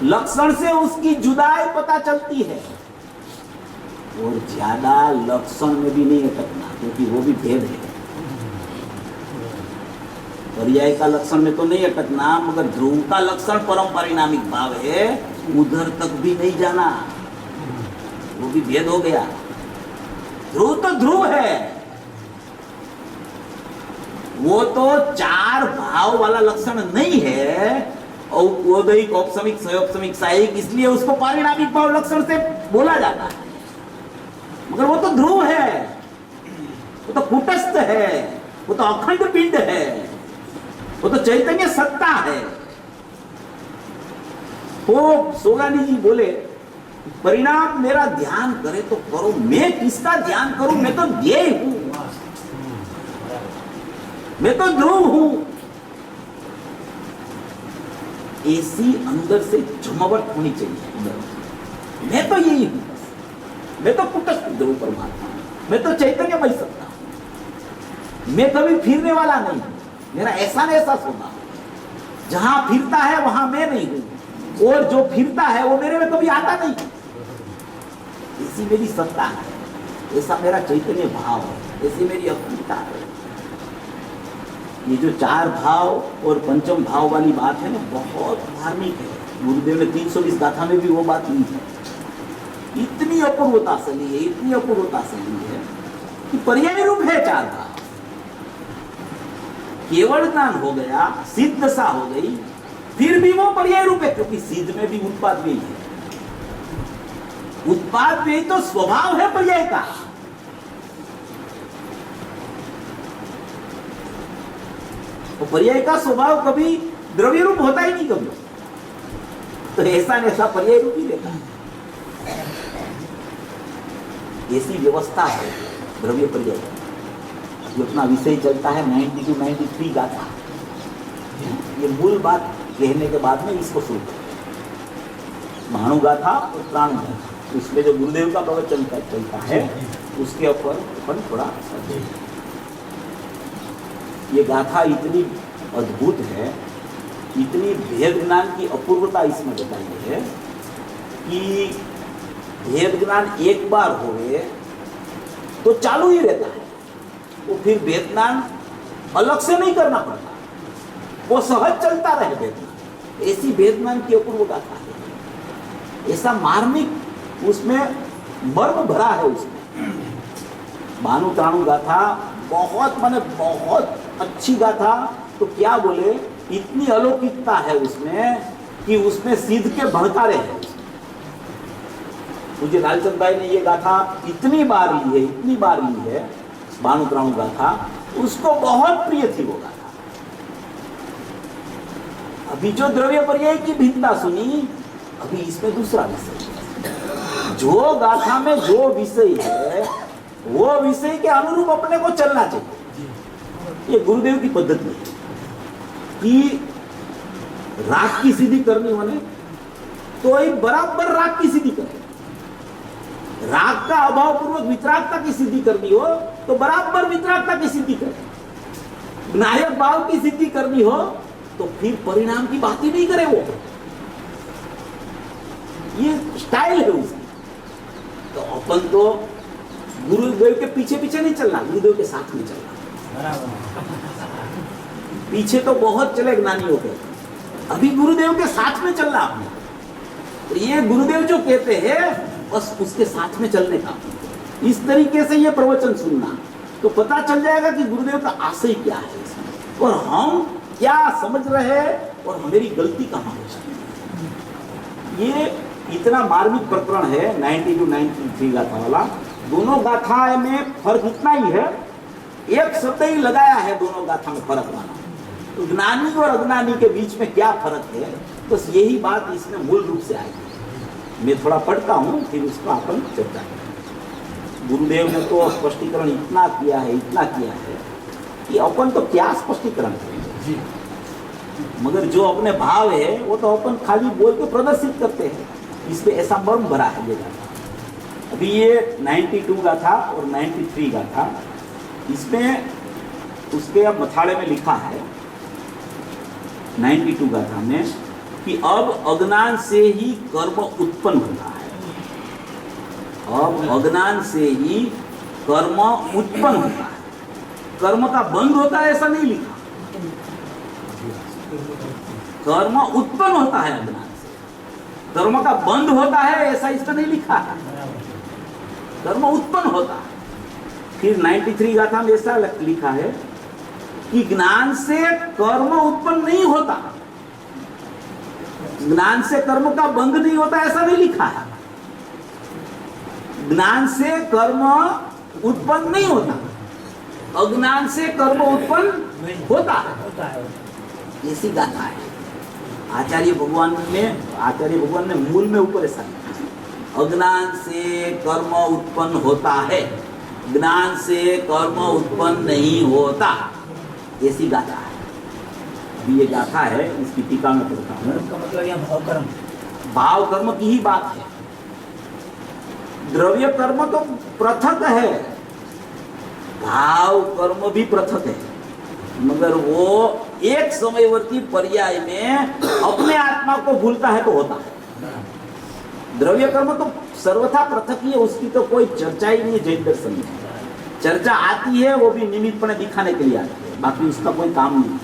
लक्षण से उसकी जुदाई पता चलती है, और ज्यादा लक्षण में भी नहीं अटकना, क्योंकि वो भी भेद है। पर्याय का लक्षण में तो नहीं अटकना, मगर ध्रुव का लक्षण परम परिणामिक भाव है, उधर तक भी नहीं जाना, वो भी भेद हो गया। ध्रुव तो ध्रुव है, वो तो चार भाव वाला लक्षण नहीं है, औदैहिक, औपसमिक, सयोपसमिक, सायिक, इसलिए उसको पारिणामिक भाव लक्षण से बोला जाता है। मगर वो तो ध्रुव है, वो तो कूटस्थ है, वो तो अखंड पिंड है, वो तो चैतन्य सत्ता है। तो सोगानी जी बोले परिणाम मेरा ध्यान करे तो करो, मैं किसका ध्यान करूं? मैं तो ध्येय हूं, मैं तो ध्रुव हूं। ऐसी अंदर से जमावट होनी चाहिए। मैं तो यही हूं, मैं तो कुटस्थ ध्रुव परमात्मा हूं, मैं तो चैतन्यमय सत्ता हूं, मैं कभी फिरने वाला नहीं हूं, मेरा ऐसा न ऐसा होना। जहां फिरता है वहां मैं नहीं हूं, और जो फिरता है वो मेरे में कभी आता नहीं। ऐसी मेरी सत्ता है, ऐसा मेरा चैतन्य भाव है, ऐसी मेरी अखंडता है। ये जो चार भाव और पंचम भाव वाली बात है ना, बहुत धार्मिक है। गुरुदेव ने 320 गाथा में भी वो बात ली है। इतनी अपूर्वता से ली है, इतनी अपूर्वता से ली है कि पर्याय रूप है चार भाव। केवल ज्ञान हो गया, सिद्ध दशा हो गई, फिर भी वो पर्याय रूप है, क्योंकि सिद्ध में भी उत्पाद व्यय है। उत्पाद व्यय तो स्वभाव है पर्याय का। तो पर्याय का स्वभाव कभी द्रव्य रूप होता ही नहीं कभी, तो ऐसा न ऐसा पर्याय रूप ही रहता है। ऐसी व्यवस्था है द्रव्य पर्याय। जो अपना विषय चलता है 90 to 93 गाथा, ये मूल बात कहने के बाद में इसको शुरू करते। भानु गाथा और प्राण गाथा, उसमें जो गुरुदेव का प्रवचन चलता है उसके ऊपर अपन थोड़ा ये गाथा इतनी अद्भुत है, इतनी भेद ज्ञान की अपूर्वता इसमें बताई है कि भेद ज्ञान एक बार होवे तो चालू ही रहता है, वो फिर भेद ज्ञान अलग से नहीं करना पड़ता, वो सहज चलता रहे भेद ज्ञान। ऐसी भेद ज्ञान की अपूर्व गाथा है, ऐसा मार्मिक उसमें मर्म भरा है। उसमें भानु ताणु गाथा बहुत माने बहुत अच्छी गाथा। तो क्या बोले, इतनी अलौकिकता है उसमें कि उसमें सिद्ध के भड़कारे हैं। मुझे लालचंद भाई ने ये गाथा इतनी बार ली है, इतनी बार ली है भानु ताणु गाथा, उसको बहुत प्रिय थी वो गाथा। अभी जो द्रव्य पर्याय की भिन्नता सुनी, अभी इसमें दूसरा विषय। जो गाथा में जो विषय है वो विषय के अनुरूप अपने को चलना चाहिए। ये गुरुदेव की पद्धति है कि राग की सिद्धि करनी होने तो ही बराबर राग की सिद्धि करे। राग का अभाव पूर्वक वितरागता की सिद्धि करनी हो तो बराबर वितरागता की सिद्धि करे। नायक भाव की सिद्धि करनी हो तो फिर परिणाम की बात ही नहीं करे वो। ये स्टाइल है उसकी। तो अपन तो गुरुदेव के पीछे पीछे नहीं चलना, गुरुदेव के साथ में चलना। पीछे तो बहुत चले ज्ञानियों के, अभी गुरुदेव के साथ में चलना आपने। तो ये गुरुदेव जो कहते हैं बस उसके साथ में चलने का। इस तरीके से ये प्रवचन सुनना तो पता चल जाएगा कि गुरुदेव का आशय क्या है इसमें, और हम क्या समझ रहे हैं और मेरी गलती कहाँ है। ये इतना मार्मिक प्रकरण है 90 to 93 गाथा वाला। दोनों गाथा में फर्क इतना ही है, एक शब्द ही लगाया है दोनों गाथा में फर्क वाला। तो ज्ञानी और अज्ञानी के बीच में क्या फर्क है, बस यही बात इसमें मूल रूप से आएगी। मैं थोड़ा पढ़ता हूँ फिर उसको अपन चर्चा करें। गुरुदेव ने तो स्पष्टीकरण इतना किया है, इतना किया है कि अपन तो क्या स्पष्टीकरण करेंगे, मगर जो अपने भाव है वो तो अपन खाली बोल के प्रदर्शित करते हैं। इसमें ऐसा मर्म भरा है ये गाथा। अभी ये 92 गाथा और 93 गाथा, इसमें उसके अब मथाड़े में लिखा है 92 गाथा में कि अब अज्ञान से ही कर्म उत्पन्न होता है। अब अज्ञान से ही कर्म उत्पन्न होता है, कर्म का बंद होता है ऐसा नहीं लिखा। कर्म उत्पन्न होता है अज्ञान से, कर्म का बंद होता है ऐसा इसमें नहीं लिखा है। कर्म उत्पन्न होता है। फिर 93 गाथा में ऐसा लिखा है कि ज्ञान से कर्म उत्पन्न नहीं होता, ज्ञान से कर्म का भंग नहीं होता ऐसा नहीं लिखा है। ज्ञान से कर्म उत्पन्न नहीं होता, अज्ञान से कर्म उत्पन्न होता है, होता है। ऐसी गाथा है। आचार्य भगवान ने मूल में ऊपर ऐसा लिखा है, अज्ञान से कर्म उत्पन्न होता है, ज्ञान से कर्म उत्पन्न नहीं होता, ऐसी गाथा है। अभी ये गाथा है, इसकी टीका में पढ़ता हूँ। कर्म का मतलब यहाँ भाव कर्म। भाव कर्म की ही बात है। द्रव्य कर्म तो पृथक है, भाव कर्म भी पृथक है, मगर वो एक समयवर्ती पर्याय में अपने आत्मा को भूलता है तो होता है। द्रव्य कर्म तो सर्वथा पृथक ही है, उसकी तो कोई चर्चा ही नहीं है जैन दर्शन में। चर्चा आती है वो भी निमित्तपणे दिखाने के लिए आती है, बाकी उसका कोई काम नहीं।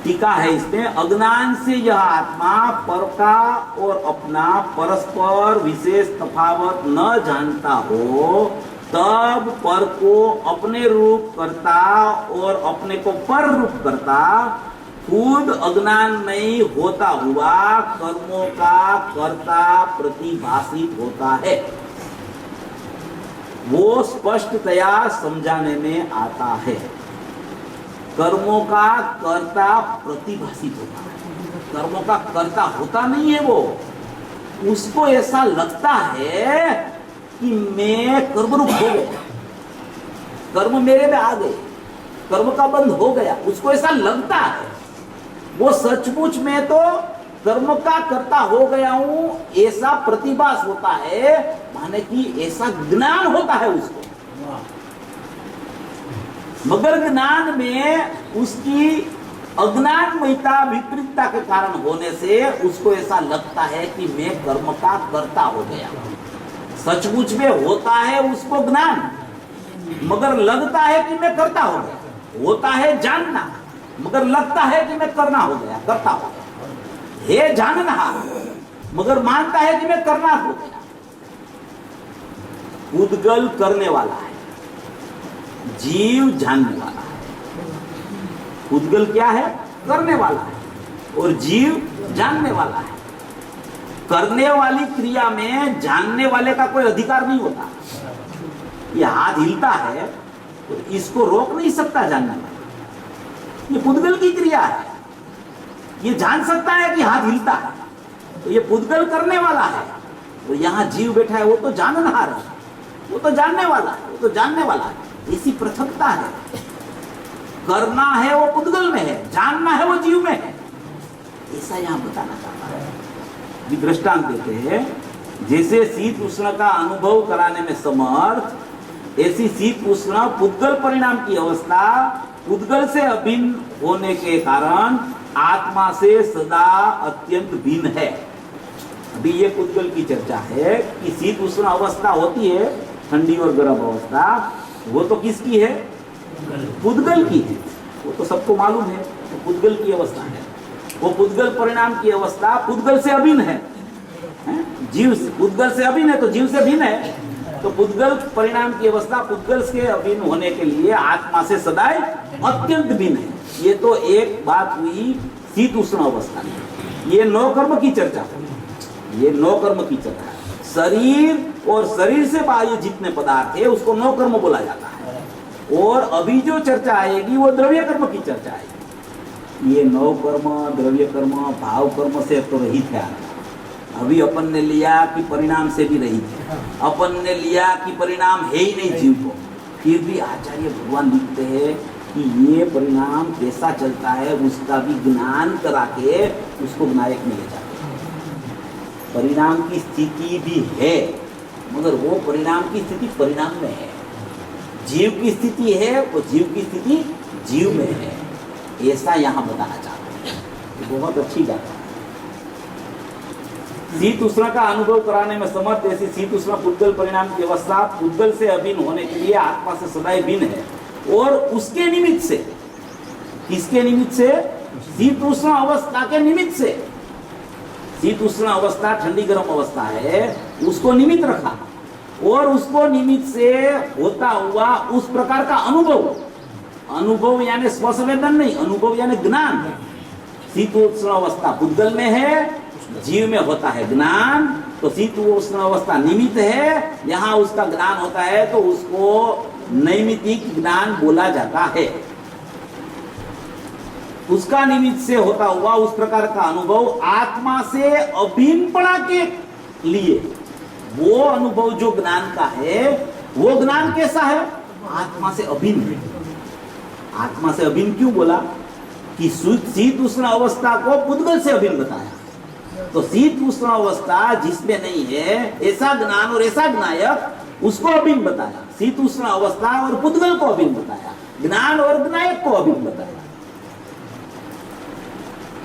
टीका है इसमें, अज्ञान से यह आत्मा पर का और अपना परस्पर विशेष तफावत न जानता हो, तब पर को अपने रूप करता और अपने को पर रूप करता, खुद अज्ञान में होता हुआ कर्मों का कर्ता प्रतिभाषित होता है। वो स्पष्टतया समझाने में आता है। कर्मों का कर्ता प्रतिभाषित होता है, कर्मों का कर्ता होता नहीं है वो। उसको ऐसा लगता है कि मैं कर्मरूप हो गया, कर्म मेरे में आ गए, कर्म का बंध हो गया, उसको ऐसा लगता है। वो सचमुच में तो कर्म का कर्ता हो गया हूं ऐसा प्रतिभास होता है, माने कि ऐसा ज्ञान होता है उसको। मगर ज्ञान में उसकी अज्ञानमयता विपरीतता के कारण होने से उसको ऐसा लगता है कि मैं कर्म का कर्ता हो गया। सचमुच में होता है उसको ज्ञान, मगर लगता है कि मैं कर्ता हो गया। होता है जानना, मगर लगता है कि मैं करना हो गया, कर्ता हो गया। है जानना, मगर मानता है कि मैं करना हो गया। उद्गल करने वाला है, जीव जानने वाला है। उद्गल क्या है? करने वाला है, और जीव जानने वाला है। करने वाली क्रिया में जानने वाले का कोई अधिकार नहीं होता। ये हाथ हिलता है तो इसको रोक नहीं सकता जानने वाला। ये पुद्गल की क्रिया है, ये जान सकता है कि हाथ हिलता है, तो ये पुद्गल करने वाला है। और यहाँ जीव बैठा है, वो तो जाननहार है, वो तो जानने वाला है, वो तो जानने वाला है। ऐसी पृथकता है। करना है वो पुद्गल में है, जानना है वो जीव में है। ऐसा यहाँ बताना चाहता है। दृष्टांत देते हैं, जैसे शीत उष्ण का अनुभव कराने में समर्थ, ऐसी शीत उष्ण पुद्गल परिणाम की अवस्था पुद्गल से अभिन्न होने के कारण आत्मा से सदा अत्यंत भिन्न है। अभी ये पुद्गल की चर्चा है कि शीत उष्ण अवस्था होती है, ठंडी और गर्म अवस्था, वो तो किसकी है? पुद्गल की है। वो तो सबको मालूम है, तो पुद्गल की अवस्था है। वो पुद्गल परिणाम की अवस्था पुद्गल से अभिन्न है, जीव से पुद्गल से अभिन्न है, तो जीव से भिन्न है। तो पुद्गल परिणाम की अवस्था पुद्गल से अभिन्न होने के लिए आत्मा से सदैव अत्यंत भिन्न है। ये तो एक बात हुई शीत उष्ण अवस्था में। ये नौ कर्म की चर्चा हुई, ये नौ कर्म की चर्चा है। शरीर और शरीर से बाह्य जितने पदार्थ है उसको नौ कर्म बोला जाता है। और अभी जो चर्चा आएगी वो द्रव्य कर्म की चर्चा आएगी। ये नौ कर्म, द्रव्य कर्म, भाव कर्म से तो रहित है। अभी अपन ने लिया कि परिणाम से भी रहित है, अपन ने लिया कि परिणाम है ही नहीं जीव को। फिर भी आचार्य भगवान लिखते हैं कि ये परिणाम कैसा चलता है उसका भी ज्ञान करा के उसको विनायक में ले जाते हैं। परिणाम की स्थिति भी है, मगर वो परिणाम की स्थिति परिणाम में है। जीव की स्थिति है, वो जीव की स्थिति जीव में है। ऐसा यहाँ बताना चाहते हैं। बहुत अच्छी बात है। शीत उष्ण का अनुभव कराने में समर्थ ऐसी शीत उष्ण पुद्गल परिणाम की अवस्था पुद्गल से अभिन्न होने के लिए आत्मा से सदैव भिन्न है। और उसके निमित्त से, किसके निमित्त से? शीत उष्ण अवस्था के निमित्त से। शीत उष्ण अवस्था ठंडी गर्म अवस्था है, उसको निमित्त रखा और उसको निमित्त से होता हुआ उस प्रकार का अनुभव, अनुभव यानी स्वसंवेदन नहीं, अनुभव यानी ज्ञान। शीतोष्ण अवस्था पुद्गल में है, जीव में होता है ज्ञान, तो शीतोष्ण अवस्था निमित्त है, यहाँ उसका ज्ञान होता है तो उसको नैमित्तिक ज्ञान बोला जाता है। उसका निमित्त से होता हुआ उस प्रकार का अनुभव आत्मा से अभिन्नपणा के लिए, वो अनुभव जो ज्ञान का है वो ज्ञान कैसा है? आत्मा से अभिन्न। आत्मा से अभिन्न क्यों बोला? कि शीत उष्ण अवस्था को पुद्गल से अभिन्न बताया, तो शीत उष्ण अवस्था जिसमें नहीं है ऐसा ज्ञान और ऐसा ज्ञायक उसको अभिन्न बताया। शीत उष्ण अवस्था और पुद्गल को अभिन्न बताया, ज्ञान और ज्ञायक को अभिन्न बताया।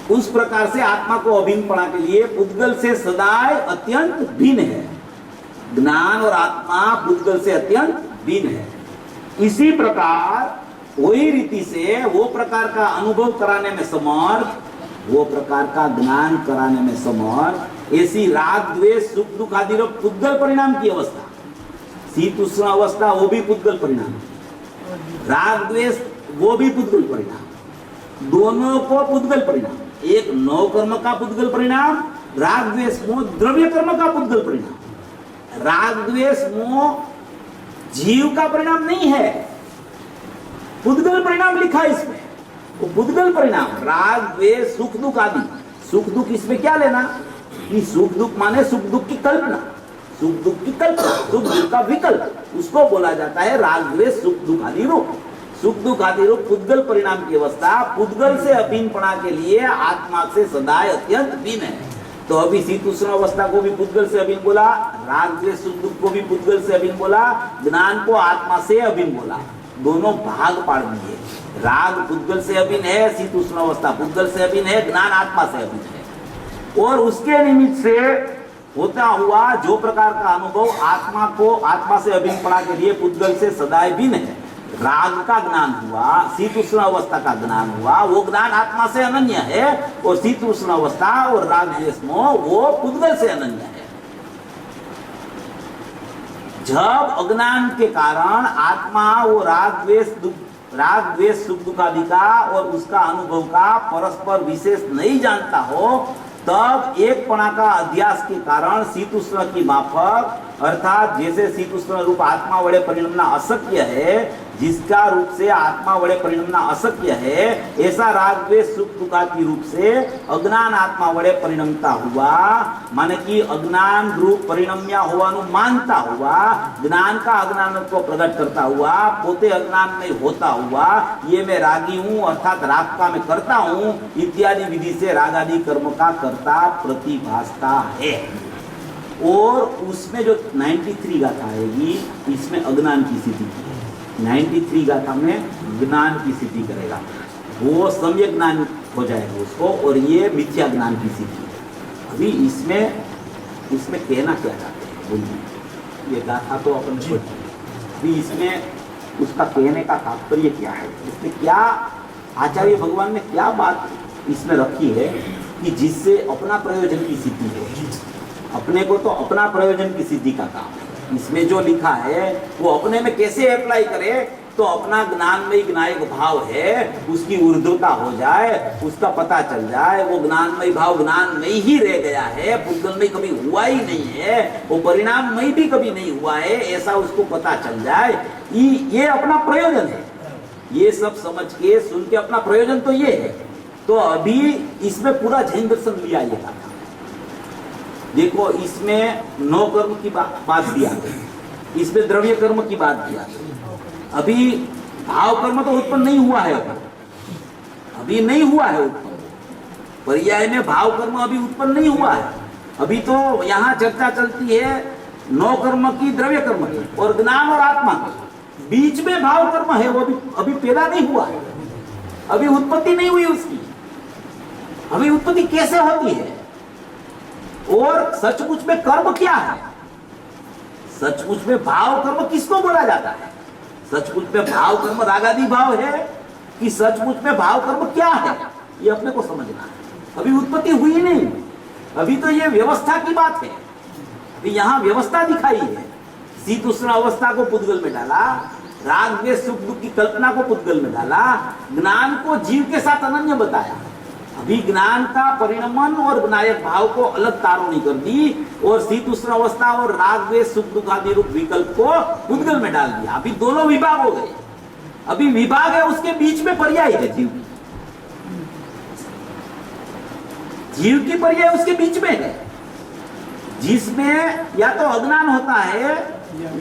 उस प्रकार से आत्मा को अभिन्नपणा के लिए पुद्गल से सदाय अत्यंत भिन्न है। ज्ञान और आत्मा पुद्गल से अत्यंत भिन्न है। इसी प्रकार वही रीति से वो प्रकार का अनुभव कराने में समर्थ, वो प्रकार का ज्ञान कराने में समर्थ, ऐसी राग द्वेष सुख दुख आदि पुद्गल परिणाम की अवस्था, शीत उष्ण अवस्था वो भी पुद्गल परिणाम, राग द्वेष वो भी पुद्गल परिणाम, दोनों को पुद्गल परिणाम। एक नौ कर्म का पुद्गल परिणाम, राग द्वेष मोह द्रव्य कर्म का पुद्गल परिणाम। राग द्वेष मोह जीव का परिणाम नहीं है, पुद्गल परिणाम लिखा इसमें, वो पुद्गल परिणाम। राग द्वेष सुख दुख आदि, सुख दुख इसमें क्या लेना कि सुख दुख माने सुख दुख की कल्पना, सुख दुख की कल्पना, सुख दुख का विकल्प, उसको बोला जाता है राग द्वेष सुख दुख आदि रूप। सुख दुख आदि रूप पुद्गल परिणाम की अवस्था पुद्गल से अभिन्नपणा के लिए आत्मा से सदाय अत्यंत भिन्न है। तो अभी शीत उष्ण अवस्था को भी पुद्गल से अभिन्न बोला, राग द्वेष सुख दुख को भी पुद्गल से अभिन्न बोला, ज्ञान को आत्मा से अभिन्न बोला, दोनों भाग पाड़ दिए। राग पुद्गल से अभिन्न है, शीत उष्ण अवस्था पुद्गल से अभिन्न है, ज्ञान आत्मा से अभिन्न है। और उसके निमित्त से होता हुआ जो प्रकार का अनुभव आत्मा को आत्मा से अभिन्नपणा के लिए पुद्गल से सदाय भिन्न है, राग का ज्ञान हुआ, शीत उष्ण अवस्था का ज्ञान हुआ, वो ज्ञान आत्मा से अनन्य है, और शीत उष्ण अवस्था और राग द्वेष मोह वो पुद्गल से अनन्य है। जब अज्ञान के कारण आत्मा वो राग द्वेष सुख दुख आदि का और उसका अनुभव का परस्पर विशेष नहीं जानता हो, तब एक पणा का अध्यास के कारण शीत उष्ण की माफक, अर्थात जैसे शीत उष्ण रूप आत्मा वड़े परिणमना अशक्य है, जिसका रूप से आत्मा वड़े परिणमना अशक्य है, ऐसा राग द्वेष सुख दुख की रूप से अज्ञान आत्मा वड़े परिणमता हुआ, माने कि अज्ञान रूप परिणम्या होवानु मानता हुआ, ज्ञान का अज्ञानत्व प्रकट करता हुआ, पोते अज्ञान में होता हुआ, ये मैं रागी हूँ अर्थात राग का मैं करता हूँ इत्यादि विधि से राग आदि कर्म का करता प्रतिभासता है। और उसमें जो 93 गाथा आएगी इसमें अज्ञान की स्थिति, 93 गाथा में ज्ञान की स्थिति करेगा, वो सम्यक ज्ञान हो जाएगा उसको, और ये मिथ्या ज्ञान की स्थिति है। अभी इसमें कहना क्या चाहते हैं बोलिए, ये गाथा तो अपन अभी इसमें उसका कहने का तात्पर्य क्या है, इसमें क्या आचार्य भगवान ने क्या बात इसमें रखी है कि जिससे अपना प्रयोजन की सिद्धि हो। अपने को तो अपना प्रयोजन की सिद्धि का काम है, इसमें जो लिखा है वो अपने में कैसे अप्लाई करे, तो अपना ज्ञान में ज्ञायक भाव है उसकी ऊर्ध्वता हो जाए, उसका पता चल जाए, वो ज्ञानमय भाव ज्ञान में ही रह गया है, पुद्गल में कभी हुआ ही नहीं है, वो परिणाम में भी कभी नहीं हुआ है, ऐसा उसको पता चल जाए, ये अपना प्रयोजन है। ये सब समझ के सुन के अपना प्रयोजन तो ये है। तो अभी इसमें पूरा जैन दर्शन लिया ये था। देखो इसमें 9 कर्म की बात दिया, इसमें द्रव्य कर्म की बात दिया, अभी भाव कर्म तो उत्पन्न नहीं हुआ है, अभी नहीं हुआ है उत्पन्न, पर्याय में भाव कर्म अभी उत्पन्न नहीं हुआ है। अभी तो यहाँ चर्चा चलती है 9 कर्म की, द्रव्य कर्म की और ज्ञान और आत्मा की, बीच में भाव कर्म है, वो अभी पैदा नहीं हुआ है, अभी उत्पत्ति नहीं हुई उसकी। अभी उत्पत्ति कैसे होती है और सचमुच में कर्म क्या है, सचमुच में भाव कर्म किसको बोला जाता है, सचमुच में भाव कर्म रागादि भाव है कि सचमुच में भाव कर्म क्या है, ये अपने को समझना है। अभी उत्पत्ति हुई नहीं, अभी तो ये व्यवस्था की बात है। अभी यहाँ व्यवस्था दिखाई है, शीत उष्ण अवस्था को पुद्गल में डाला, राग द्वेष सुख दुख की कल्पना को पुद्गल में डाला, ज्ञान को जीव के साथ अनन्य बताया, अभी ज्ञान का परिणमन और ज्ञायक भाव को अलग तारोणी कर दी और शीतोष्ण अवस्था और राग द्वेष सुख दुख आदि रूप विकल्प को उद्गल में डाल दिया। अभी दोनों विभाग हो गए। अभी विभाग है, उसके बीच में पर्याय है जीव की। जीव की पर्याय उसके बीच में है, जिसमें या तो अज्ञान होता है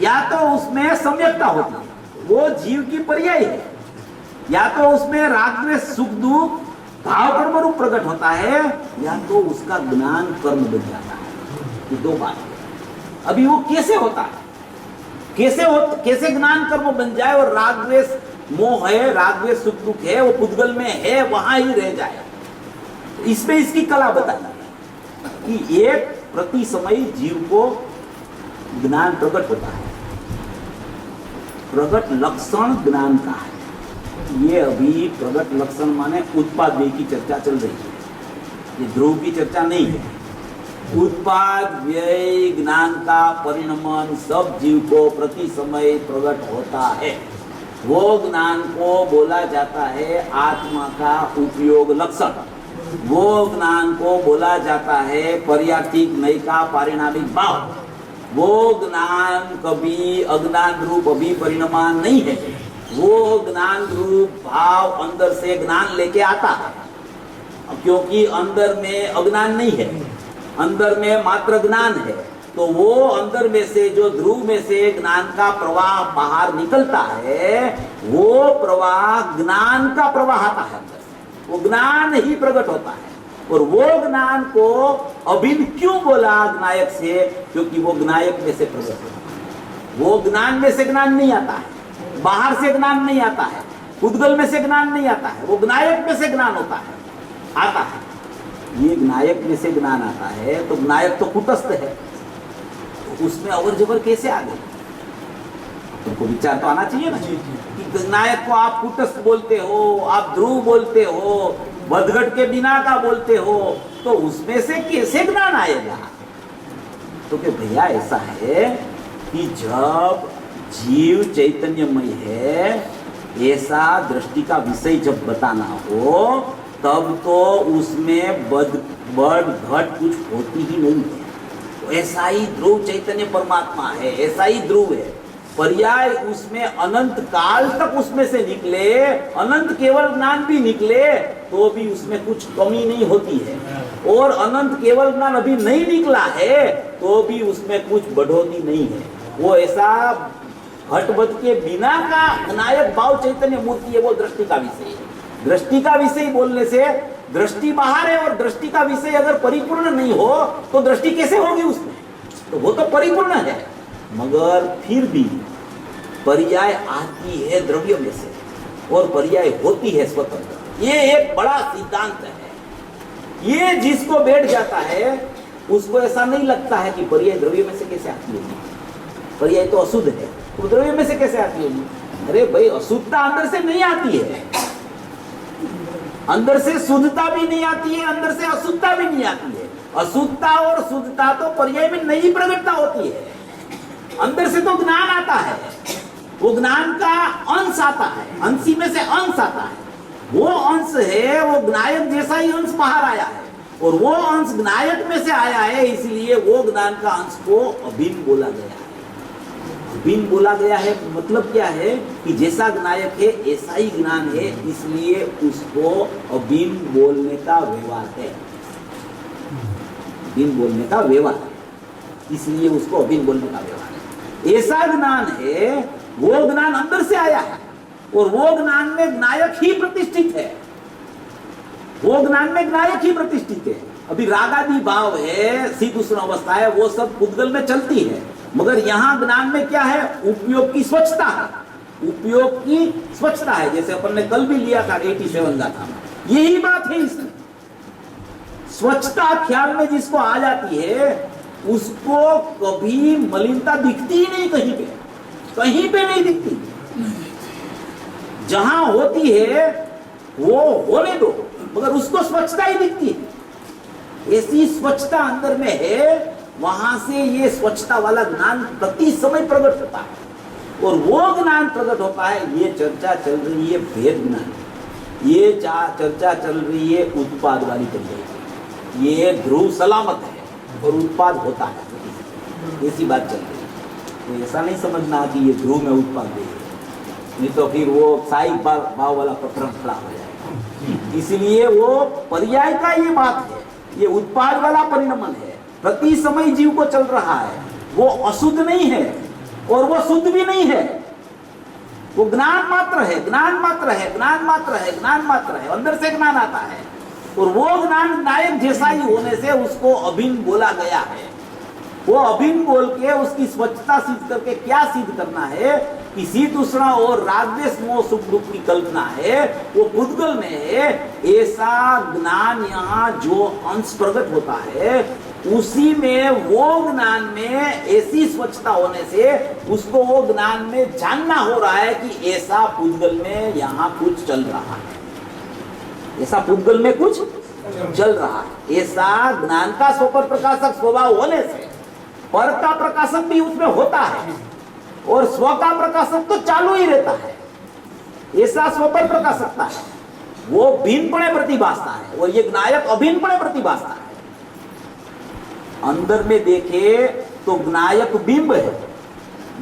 या तो उसमें सम्यकता होती है, वो जीव की पर्याय है। या तो उसमें राग द्वेष सुख दुख भाव कर्म रूप प्रकट होता है या तो उसका ज्ञान कर्म बन जाता है। ये दो बात है। अभी वो कैसे होता है, कैसे ज्ञान कर्म बन जाए और राग द्वेष मोह है, राग द्वेष सुख दुख है, वो पुद्गल में है, वहां ही रह जाए। इसमें इसकी कला बताई कि एक प्रति समय जीव को ज्ञान प्रकट होता है, प्रकट लक्षण ज्ञान का है। ये अभी प्रगट लक्षण माने उत्पाद व्यय की चर्चा चल रही है, ये ध्रुव की चर्चा नहीं है। उत्पाद व्यय ज्ञान का परिणमन सब जीव को प्रति समय प्रकट होता है। वो ज्ञान को बोला जाता है आत्मा का उपयोग लक्षण, वो ज्ञान को बोला जाता है पर्यार्थिक नैका पारिणामिक भाव। वो ज्ञान कभी अज्ञान रूप अभी परिणमान नहीं है, वो ज्ञान रूप भाव अंदर से ज्ञान लेके आता है, क्योंकि अंदर में अज्ञान नहीं है, अंदर में मात्र ज्ञान है। तो वो अंदर में से जो ध्रुव में से ज्ञान का प्रवाह बाहर निकलता है, वो प्रवाह ज्ञान का प्रवाह आता है अंदर से, वो ज्ञान ही प्रकट होता है। और वो ज्ञान को अभिन्न क्यों बोला ज्ञायक से, क्योंकि वो ज्ञायक में से प्रकट होता है। वो ज्ञान में से ज्ञान नहीं आता है, बाहर से ज्ञान नहीं आता है, उद्गल में से ज्ञान नहीं आता है, वो ज्ञायक में से ज्ञान होता है, आता है। ये ज्ञायक में से ज्ञान आता है तो ज्ञायक तो कुटस्थ है, तो उसमें अवर जबर कैसे आ गई? तुमको विचार तो आना चाहिए ना कि ज्ञायक को आप कुटस्थ बोलते हो, आप ध्रुव बोलते हो, बदघट के बिना का बोलते हो, तो उसमें से कैसे ज्ञान आएगा? तो कि भैया ऐसा है कि जब जीव चैतन्यमय है, ऐसा दृष्टि का विषय जब बताना हो तब तो उसमें बढ़ घट कुछ होती ही नहीं है। तो ऐसा ही ध्रुव चैतन्य परमात्मा है, ऐसा ही ध्रुव है। पर्याय उसमें अनंत काल तक उसमें से निकले, अनंत केवल ज्ञान भी निकले तो भी उसमें कुछ कमी नहीं होती है, और अनंत केवल ज्ञान अभी नहीं निकला है तो भी उसमें कुछ बढ़ोतरी नहीं है। वो ऐसा घटबद के बिना का नायक भाव चैतन्य मूर्ति है, वो दृष्टि का विषय है। दृष्टि का विषय बोलने से दृष्टि बाहर है, और दृष्टि का विषय अगर परिपूर्ण नहीं हो तो दृष्टि कैसे होगी उसमें? तो वो तो परिपूर्ण है, मगर फिर भी पर्याय आती है द्रव्य में से और पर्याय होती है स्वतंत्र। ये एक बड़ा सिद्धांत है। ये जिसको बैठ जाता है उसको ऐसा नहीं लगता है कि पर्याय द्रव्य में से कैसे आती होगी, पर्याय तो अशुद्ध है तो द्रव्य में से कैसे आती होगी? अरे भाई, अशुद्धता अंदर से नहीं आती है, अंदर से शुद्धता भी नहीं आती है, अंदर से अशुद्धता भी नहीं आती है। अशुद्धता और शुद्धता तो पर्याय में नई प्रगटता होती है, अंदर से तो ज्ञान आता है, वो ज्ञान का अंश आता है, अंशी में से अंश आता है। वो अंश है, वो ज्ञायक जैसा ही अंश बाहर आया है, और वो अंश ज्ञायक में से आया है, इसलिए वो ज्ञान का अंश को अभिन्न बोला गया है। अभिन्न बोला गया है मतलब क्या है कि जैसा ज्ञायक है ऐसा ही ज्ञान है, इसलिए उसको अभिन्न बोलने का व्यवहार है, अभिन्न बोलने का व्यवहार है, इसलिए उसको अभिन्न बोलने का व्यवहार है। ऐसा ज्ञान है, वो ज्ञान अंदर से आया है, और वो ज्ञान में ज्ञायक ही प्रतिष्ठित है, वो ज्ञान में ज्ञायक ही प्रतिष्ठित है। अभी रागादि भाव है, शीतोष्ण अवस्था है, वो सब पुद्गल में चलती है, मगर यहाँ ज्ञान में क्या है? उपयोग की स्वच्छता है, उपयोग की स्वच्छता है। जैसे अपन ने कल भी लिया था 87 गाथा में, यही बात है इसमें। स्वच्छता ख्याल में जिसको आ जाती है उसको कभी मलिनता दिखती ही नहीं, कहीं पे नहीं दिखती। जहां होती है वो होने दो, मगर उसको स्वच्छता ही दिखती है। ऐसी स्वच्छता अंदर में है, वहां से ये स्वच्छता वाला ज्ञान प्रति समय प्रकट होता है, और वो ज्ञान प्रकट होता है। ये चर्चा चल रही है भेद ज्ञान, ये चर्चा चल रही है उत्पाद वाली चल रही है। ये ध्रुव सलामत है और उत्पाद होता है, ऐसी बात चल रही है। तो ऐसा नहीं समझना कि ये ध्रुव में उत्पाद दे, नहीं तो फिर वो साई भाव वाला प्रकरण खड़ा हो जाएगा। इसलिए वो पर्याय का ये बात है, ये उत्पाद वाला परिणमन है, प्रति समय जीव को चल रहा है। वो अशुद्ध नहीं है और वो शुद्ध भी नहीं है, वो ज्ञान मात्र है, ज्ञान मात्र है, ज्ञान मात्र है, ज्ञान मात्र है, अंदर से ज्ञान आता है। और वो ज्ञान नायक जैसा ही होने से उसको अभिन्न बोला गया है। वो अभिन्न बोल के उसकी स्वच्छता सिद्ध करके क्या सिद्ध करना है कि शीतुष्ण और राग द्वेष मोह सुख दुख की कल्पना है, वो पुद्गल में है। ऐसा ज्ञान यहाँ जो अंश प्रकट होता है, उसी में वो ज्ञान में ऐसी स्वच्छता होने से उसको वो ज्ञान में जानना हो रहा है कि ऐसा पुद्गल में यहाँ कुछ चल रहा है, ऐसा पुद्गल में कुछ चल रहा है। ऐसा ज्ञान का स्वपर प्रकाशक स्वभाव होने से पर का प्रकाशक भी उसमें होता है और स्व का प्रकाशक तो चालू ही रहता है। ऐसा स्वपर प्रकाशकता है, वो भिन्नपणे प्रतिभासता है और ये ज्ञायक अभिन्नपणे प्रतिभासता है। अंदर में देखे तो ज्ञायक बिंब है,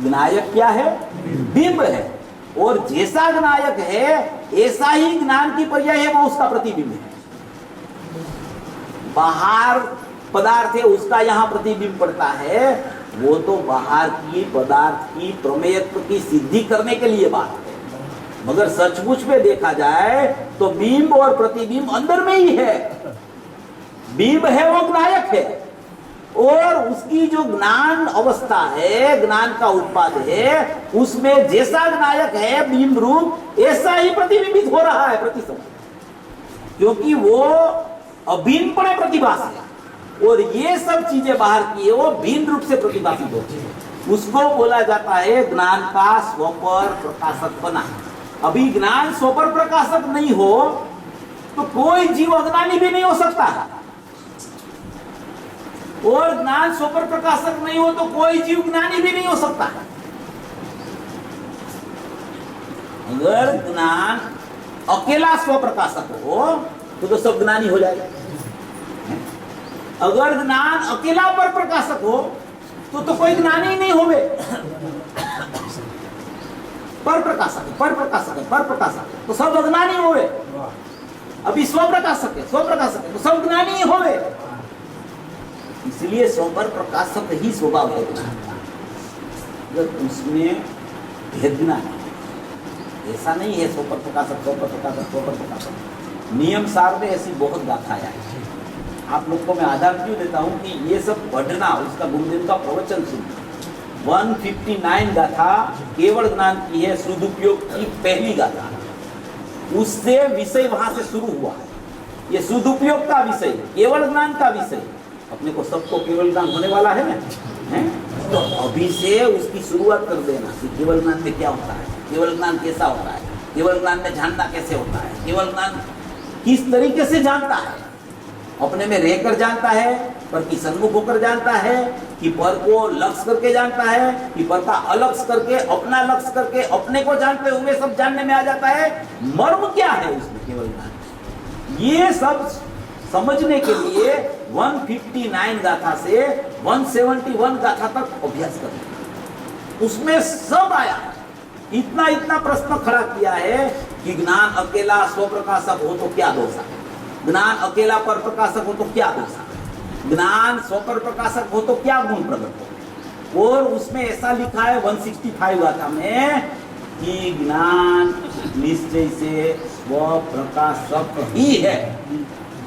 ज्ञायक क्या है? बिंब है। और जैसा ज्ञायक है ऐसा ही ज्ञान की पर्याय है, वो उसका प्रतिबिंब है। बाहर पदार्थ है उसका यहाँ प्रतिबिंब पड़ता है, वो तो बाहर की पदार्थ की प्रमेयत्व की सिद्धि करने के लिए बात है। मगर सचमुच में देखा जाए तो बिंब और प्रतिबिंब अंदर में ही है। बिंब है वो ज्ञायक है और उसकी जो ज्ञान अवस्था है, ज्ञान का उत्पाद है, उसमें जैसा ज्ञायक है बिंब रूप, ऐसा ही प्रतिबिंबित हो रहा है प्रति समय, क्योंकि वो अभिन्नपणे प्रतिभास है। और ये सब चीजें बाहर की है वो भिन्न रूप से प्रतिभाषित होती है। उसको बोला जाता है ज्ञान का स्वपर प्रकाशक बना। अभी ज्ञान स्वपर प्रकाशक नहीं हो तो कोई जीव अज्ञानी भी नहीं हो सकता, और ज्ञान स्वपर प्रकाशक नहीं हो तो कोई जीव ज्ञानी भी नहीं हो सकता। अगर ज्ञान अकेला स्वप्रकाशक हो तो सब ज्ञानी हो जाएगा। अगर ज्ञान अकेला पर प्रकाशक हो तो कोई ज्ञानी नहीं होवे। पर प्रकाशक तो सब अज्ञानी होवे। अभी स्वप्रकाशक है तो सब ज्ञानी होवे। इसलिए स्वपर प्रकाशक ही स्वभाव है ज्ञान का। अगर उसमें भेदना है, ऐसा नहीं है स्वपर प्रकाशक। नियम सार में ऐसी बहुत गाथाएं आई। आप लोग को मैं आधार क्यों देता हूं कि ये सब पढ़ना, उसका गुरुदेव का प्रवचन सुनना। 159 गाथा केवल ज्ञान की है, सदुपयोग की पहली गाथा। उससे विषय वहां से शुरू हुआ है। ये सदुपयोग का विषय, केवल ज्ञान का विषय। अपने को सबको केवल ज्ञान होने वाला है ना, तो अभी से उसकी शुरुआत कर देना कि केवल ज्ञान में क्या होता है, केवल ज्ञान कैसा होता है, केवल ज्ञान में जानना कैसे होता है, केवल ज्ञान किस तरीके से जानता है। अपने में रहकर जानता है, पर की सन्मुख होकर जानता है, कि पर को लक्ष्य करके जानता है, कि पर का अलक्ष्य करके, अपना लक्ष्य करके, अपने को जानते हुए सब जानने में आ जाता है। मर्म क्या है उसमें केवल ज्ञान, ये सब समझने के लिए 159 गाथा से 171 गाथा तक अभ्यास करना। उसमें सब आया। इतना प्रश्न खड़ा किया है कि ज्ञान अकेला स्वप्रकाशक हो तो क्या दोष है, ज्ञान अकेला पर प्रकाशक हो तो क्या दोष है, ज्ञान स्वपर प्रकाशक हो तो क्या गुण प्रकट हो। और उसमें ऐसा लिखा है 165 गाथा में कि ज्ञान निश्चय से स्वप्रकाशक ही है,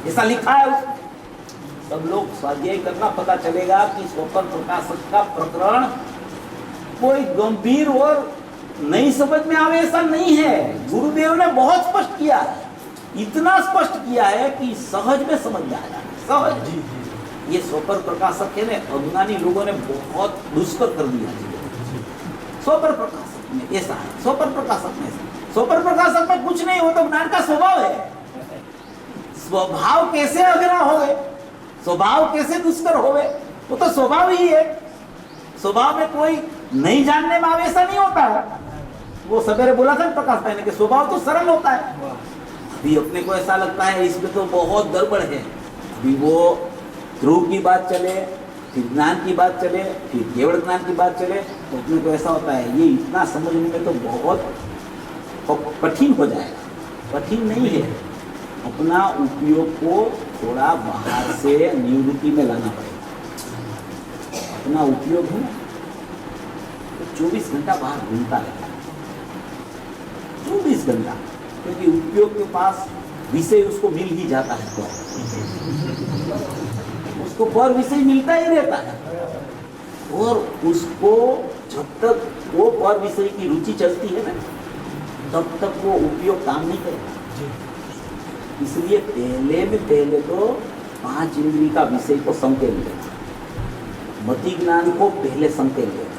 ऐसा लिखा है उसमें। सब लोग स्वाध्याय करना, पता चलेगा कि स्वपर प्रकाशक का प्रकरण कोई गंभीर और नहीं समझ में आवे ऐसा नहीं है। गुरुदेव ने बहुत स्पष्ट किया है, इतना स्पष्ट किया है कि सहज में समझ में आया। सहज ये स्वपर प्रकाशक है ना, अज्ञानी लोगों ने बहुत दुष्कर कर दिया। स्वपर प्रकाशक में ऐसा है, स्वपर प्रकाशक में ऐसा। स्वपर प्रकाशक में कुछ नहीं हो तो ज्ञान का स्वभाव है। स्वभाव कैसे अग्रा होवे, स्वभाव कैसे दुष्कर होवे, वो तो स्वभाव ही है। स्वभाव में कोई नहीं जानने में आवे ऐसा नहीं होता है। वो सवेरे बोला था प्रकाश भाई ने कि स्वभाव तो सरल होता है। अभी अपने को ऐसा लगता है इसमें तो बहुत गड़बड़ है। अभी वो ध्रुव की बात चले, फिर ज्ञान की बात चले, फिर केवल ज्ञान की बात चले, तो अपने को ऐसा होता है ये इतना समझने में तो बहुत कठिन हो जाएगा। कठिन नहीं है, अपना उपयोग को थोड़ा बाहर से निवृत्ति में लाना पड़ेगा। अपना उपयोग है तो 24 घंटा बाहर घूमता रहता है, 24 घंटा, क्योंकि उपयोग के पास विषय उसको मिल ही जाता है, तो उसको पर विषय मिलता ही रहता है। और उसको जब तक वो पर विषय की रुचि चलती है ना, तब तक वो उपयोग काम नहीं करेगा। इसलिए पहले तो 5 इंद्रिय का विषय को संकेत लेगा, मति ज्ञान को पहले संकेत लेगा,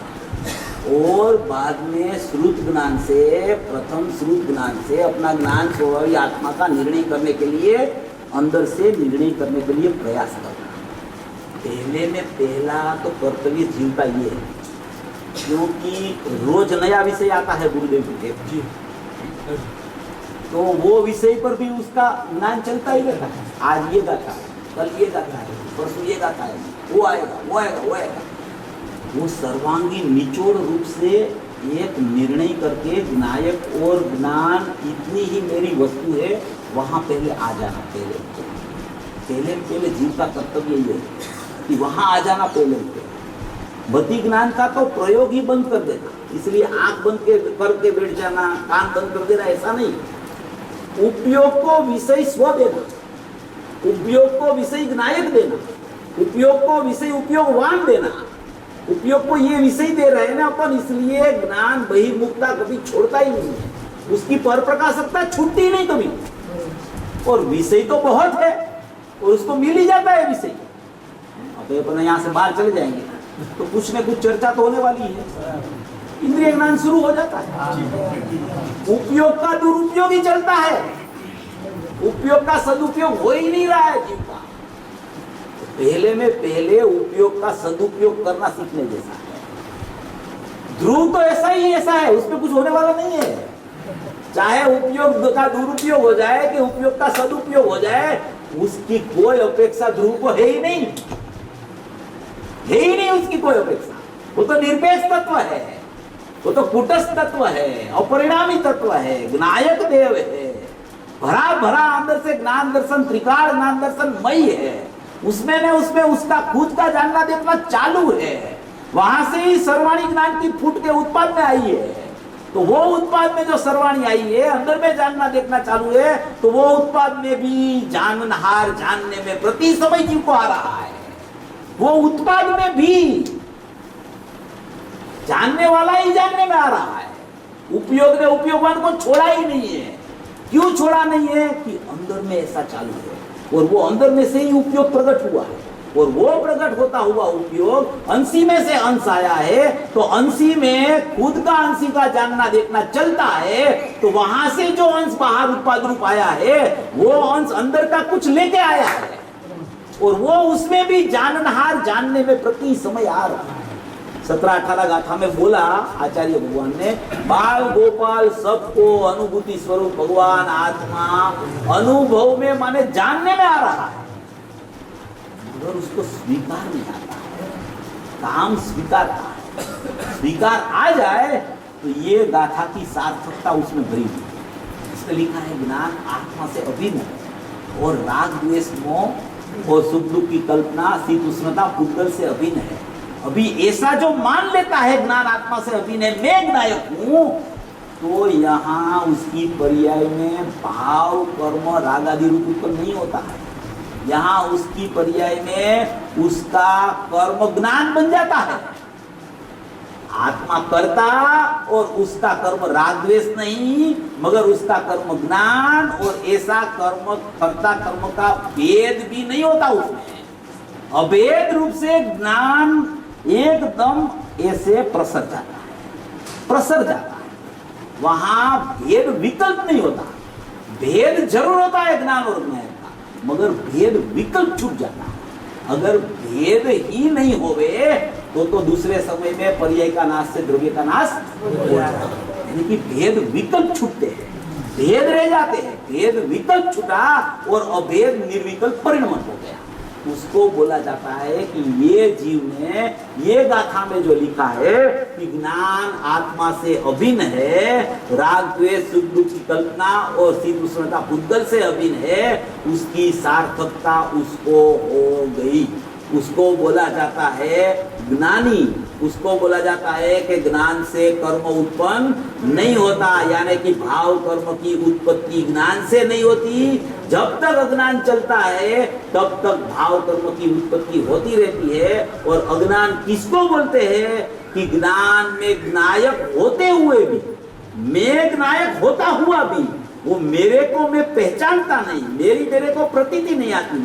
और बाद में श्रुत ज्ञान से, प्रथम श्रुत ज्ञान से अपना ज्ञान स्वभावी आत्मा का निर्णय करने के लिए, अंदर से निर्णय करने के लिए प्रयास करना। पहले में पहला तो कर्तव्य जीव का ये है, क्योंकि रोज नया विषय आता है गुरुदेव जी, तो वो विषय पर भी उसका ज्ञान चलता ही रहता है। आज ये गाता है, कल ये गाता है, परसों ये गाता है, वो आएगा, वो आएगा, वो आएगा। वो सर्वांगी निचोड़ रूप से एक निर्णय करके नायक और ज्ञान इतनी ही मेरी वस्तु है, वहाँ पहले आ जाना। पहले जीव का कर्तव्य ये है कि वहाँ आ जाना पहले। मति ज्ञान का तो प्रयोग ही बंद कर देना, इसलिए आंख बंद करके बैठ जाना, कान बंद कर देना, ऐसा नहीं। उपयोग को विषय स्व देना, उपयोग को विषय नायक देना, उपयोग को विषय उपयोगवान देना। उपयोग को ये विषय दे रहे हैं ना अपन, इसलिए ज्ञान बहिर्मुखता कभी छोड़ता ही नहीं है, उसकी पर प्रकाशकता छूटती ही नहीं कभी। और विषय तो बहुत है और उसको मिल ही जाता है विषय। अब अपन यहाँ से बाहर चले जाएंगे तो कुछ न कुछ चर्चा तो होने वाली है, इंद्रिय ज्ञान शुरू हो जाता है। उपयोग का दुरुपयोग ही चलता है, उपयोग का सदुपयोग हो ही नहीं रहा है जीव का। पहले में पहले उपयोग का सदुपयोग करना सीखने जैसा है। ध्रुव तो ऐसा ही ऐसा है, उसमें कुछ होने वाला नहीं है। चाहे उपयोग का दुरुपयोग हो जाए कि उपयोग का सदुपयोग हो जाए, उसकी कोई अपेक्षा ध्रुव को है ही नहीं, है ही नहीं उसकी कोई अपेक्षा। वो तो निरपेक्ष तत्व है, वो तो कुटस्थ तत्व है, अपरिणामी तत्व है, ज्ञायक देव है, भरा भरा अंदर से ज्ञान दर्शन, त्रिकाल ज्ञान दर्शन मई है। उसमें उसका खुद का जानना देखना चालू है, वहां से ही सर्वाणी ज्ञान की फूट के उत्पाद में आई है। तो वो उत्पाद में जो सर्वाणी आई है, अंदर में जानना देखना चालू है, तो वो उत्पाद में भी जाननहार जानने में प्रति समय जीव को आ रहा है। वो उत्पाद में भी जानने वाला ही जानने में आ रहा है। उपयोग ने उपयोगवान को छोड़ा ही नहीं है। क्यों छोड़ा नहीं है? कि अंदर में ऐसा चालू है, और वो अंदर में से ही उपयोग प्रकट हुआ है, और वो प्रकट होता हुआ उपयोग अंशी में से अंश आया है। तो अंशी में खुद का अंशी का जानना देखना चलता है, तो वहां से जो अंश बाहर उत्पाद रूप आया है, वो अंश अंदर का कुछ लेके आया है, और वो उसमें भी जाननहार जानने में प्रति समय आ रहा है। 17-18 गाथा में बोला आचार्य भगवान ने, बाल गोपाल सबको अनुभूति स्वरूप भगवान आत्मा अनुभव में माने जानने में आ रहा है, मगर उसको स्वीकार नहीं आता है। काम स्वीकारता है, स्वीकार आ जाए तो ये गाथा की सार्थकता उसमें भरी हुई है। इसमें लिखा है ज्ञान आत्मा से अभिन्न है, और राग द्वेष मोह और सुख दुख की कल्पना शीत उष्णता पुद्गल से अभिन्न है। अभी ऐसा जो मान लेता है ज्ञान आत्मा से अभिन्न है, मैं ज्ञायक हूं, तो यहाँ उसकी पर्याय में भाव कर्म राग आदि रूप उत्पन्न नहीं होता है। यहाँ उसकी पर्याय में उसका कर्म ज्ञान बन जाता है। आत्मा कर्ता और उसका कर्म राग द्वेष नहीं, मगर उसका कर्म ज्ञान, और ऐसा कर्म कर्ता कर्म का भेद भी नहीं होता उसमें। अभेद रूप से ज्ञान एकदम ऐसे प्रसर जाता है, प्रसर जाता है। वहां भेद विकल्प नहीं होता। भेद जरूर होता है ज्ञान और ज्ञान का, मगर भेद विकल्प छूट जाता है। अगर भेद ही नहीं होवे तो दूसरे समय में पर्याय का नाश से द्रव्य का नाश हो जाता है, यानी कि भेद विकल्प छूटते हैं। भेद रह जाते हैं, भेद विकल्प छूटा और अभेद निर्विकल्प परिणमन हो गया। उसको बोला जाता है कि ये जीव ने ये गाथा में जो लिखा है कि ज्ञान आत्मा से अभिन्न है, राग द्वेष सुख दुख की कल्पना और शीत उष्णता पुद्गल से अभिन्न है, उसकी सार्थकता उसको हो गई। उसको बोला जाता है ज्ञानी। उसको बोला जाता है कि ज्ञान से कर्म उत्पन्न नहीं होता, यानी कि भाव कर्म की उत्पत्ति ज्ञान से नहीं होती। जब तक अज्ञान चलता है तब तक भाव कर्म की उत्पत्ति होती रहती है। और अज्ञान किसको बोलते हैं कि ज्ञान में ज्ञायक होते हुए भी, मैं ज्ञायक होता हुआ भी वो मेरे को मैं पहचानता नहीं, मेरे को प्रतीति नहीं आती,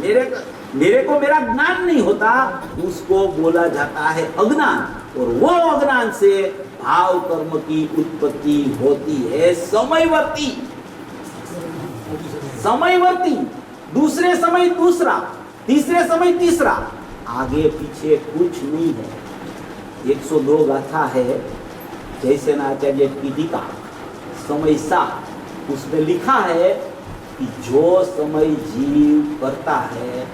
मेरे को मेरा ज्ञान नहीं होता, उसको बोला जाता है अज्ञान। और वो अज्ञान से भाव कर्म की उत्पत्ति होती है समयवर्ती। समयवर्ती, दूसरे समय दूसरा, तीसरे समय तीसरा, आगे पीछे कुछ नहीं है। 102 गाथा है जैसे आचार्य की टीका समय सा, उसमें लिखा है कि जो समय जीव करता है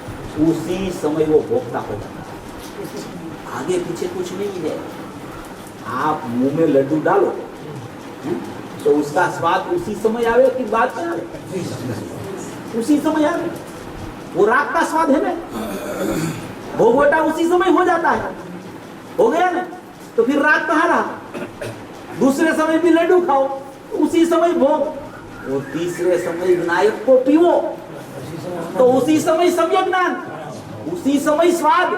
उसी समय वो भोक्ता हो जाता है, आगे पीछे कुछ नहीं है। आप मुंह में लड्डू डालो तो उसका स्वाद उसी समय आवे कि बाद में आवे? उसी समय आवे। वो राग का स्वाद है ना, भोगवटा उसी समय हो जाता है, हो गया ना, तो फिर राग कहाँ रहा? दूसरे समय भी लड्डू खाओ, उसी समय भोग, और तीसरे समय विनायक को पीवो तो उसी समय सम्यक ज्ञान, उसी समय स्वाद।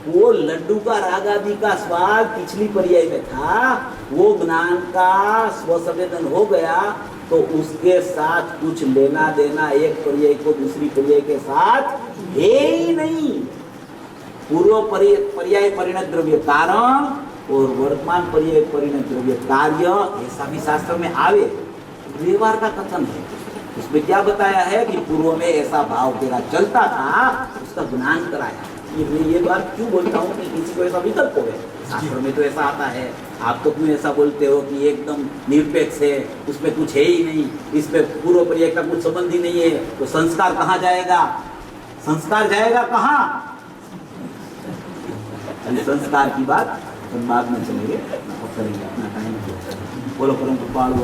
वो लड्डू का राग आदि का स्वाद पिछली पर्याय में था, वो ज्ञान का स्वसंवेदन हो गया तो उसके साथ कुछ लेना देना एक पर्याय को दूसरी पर्याय के साथ है ही नहीं। पूर्व पर्याय परिणत द्रव्य कारण और वर्तमान पर्याय परिणत द्रव्य कार्य, ऐसा भी शास्त्र में आवे। व्यवहार का कथन है, उसमें क्या बताया है कि पूर्व में ऐसा भाव तेरा चलता था, उसका ज्ञान कराया। ये बात क्यों बोलता हूँ कि किसी को ऐसा विकल्प हो गया, शास्त्र में तो ऐसा आता है, आप तो क्यों ऐसा बोलते हो कि एकदम निरपेक्ष है, उसमें कुछ है ही नहीं, इसमें पूर्व पर्याय का कुछ संबंध ही नहीं है, तो संस्कार कहाँ जाएगा? संस्कार जाएगा कहाँ? संस्कार की बात हम बाद में चलेंगे, करेंगे, अपना टाइम बोलो। परम कृपालु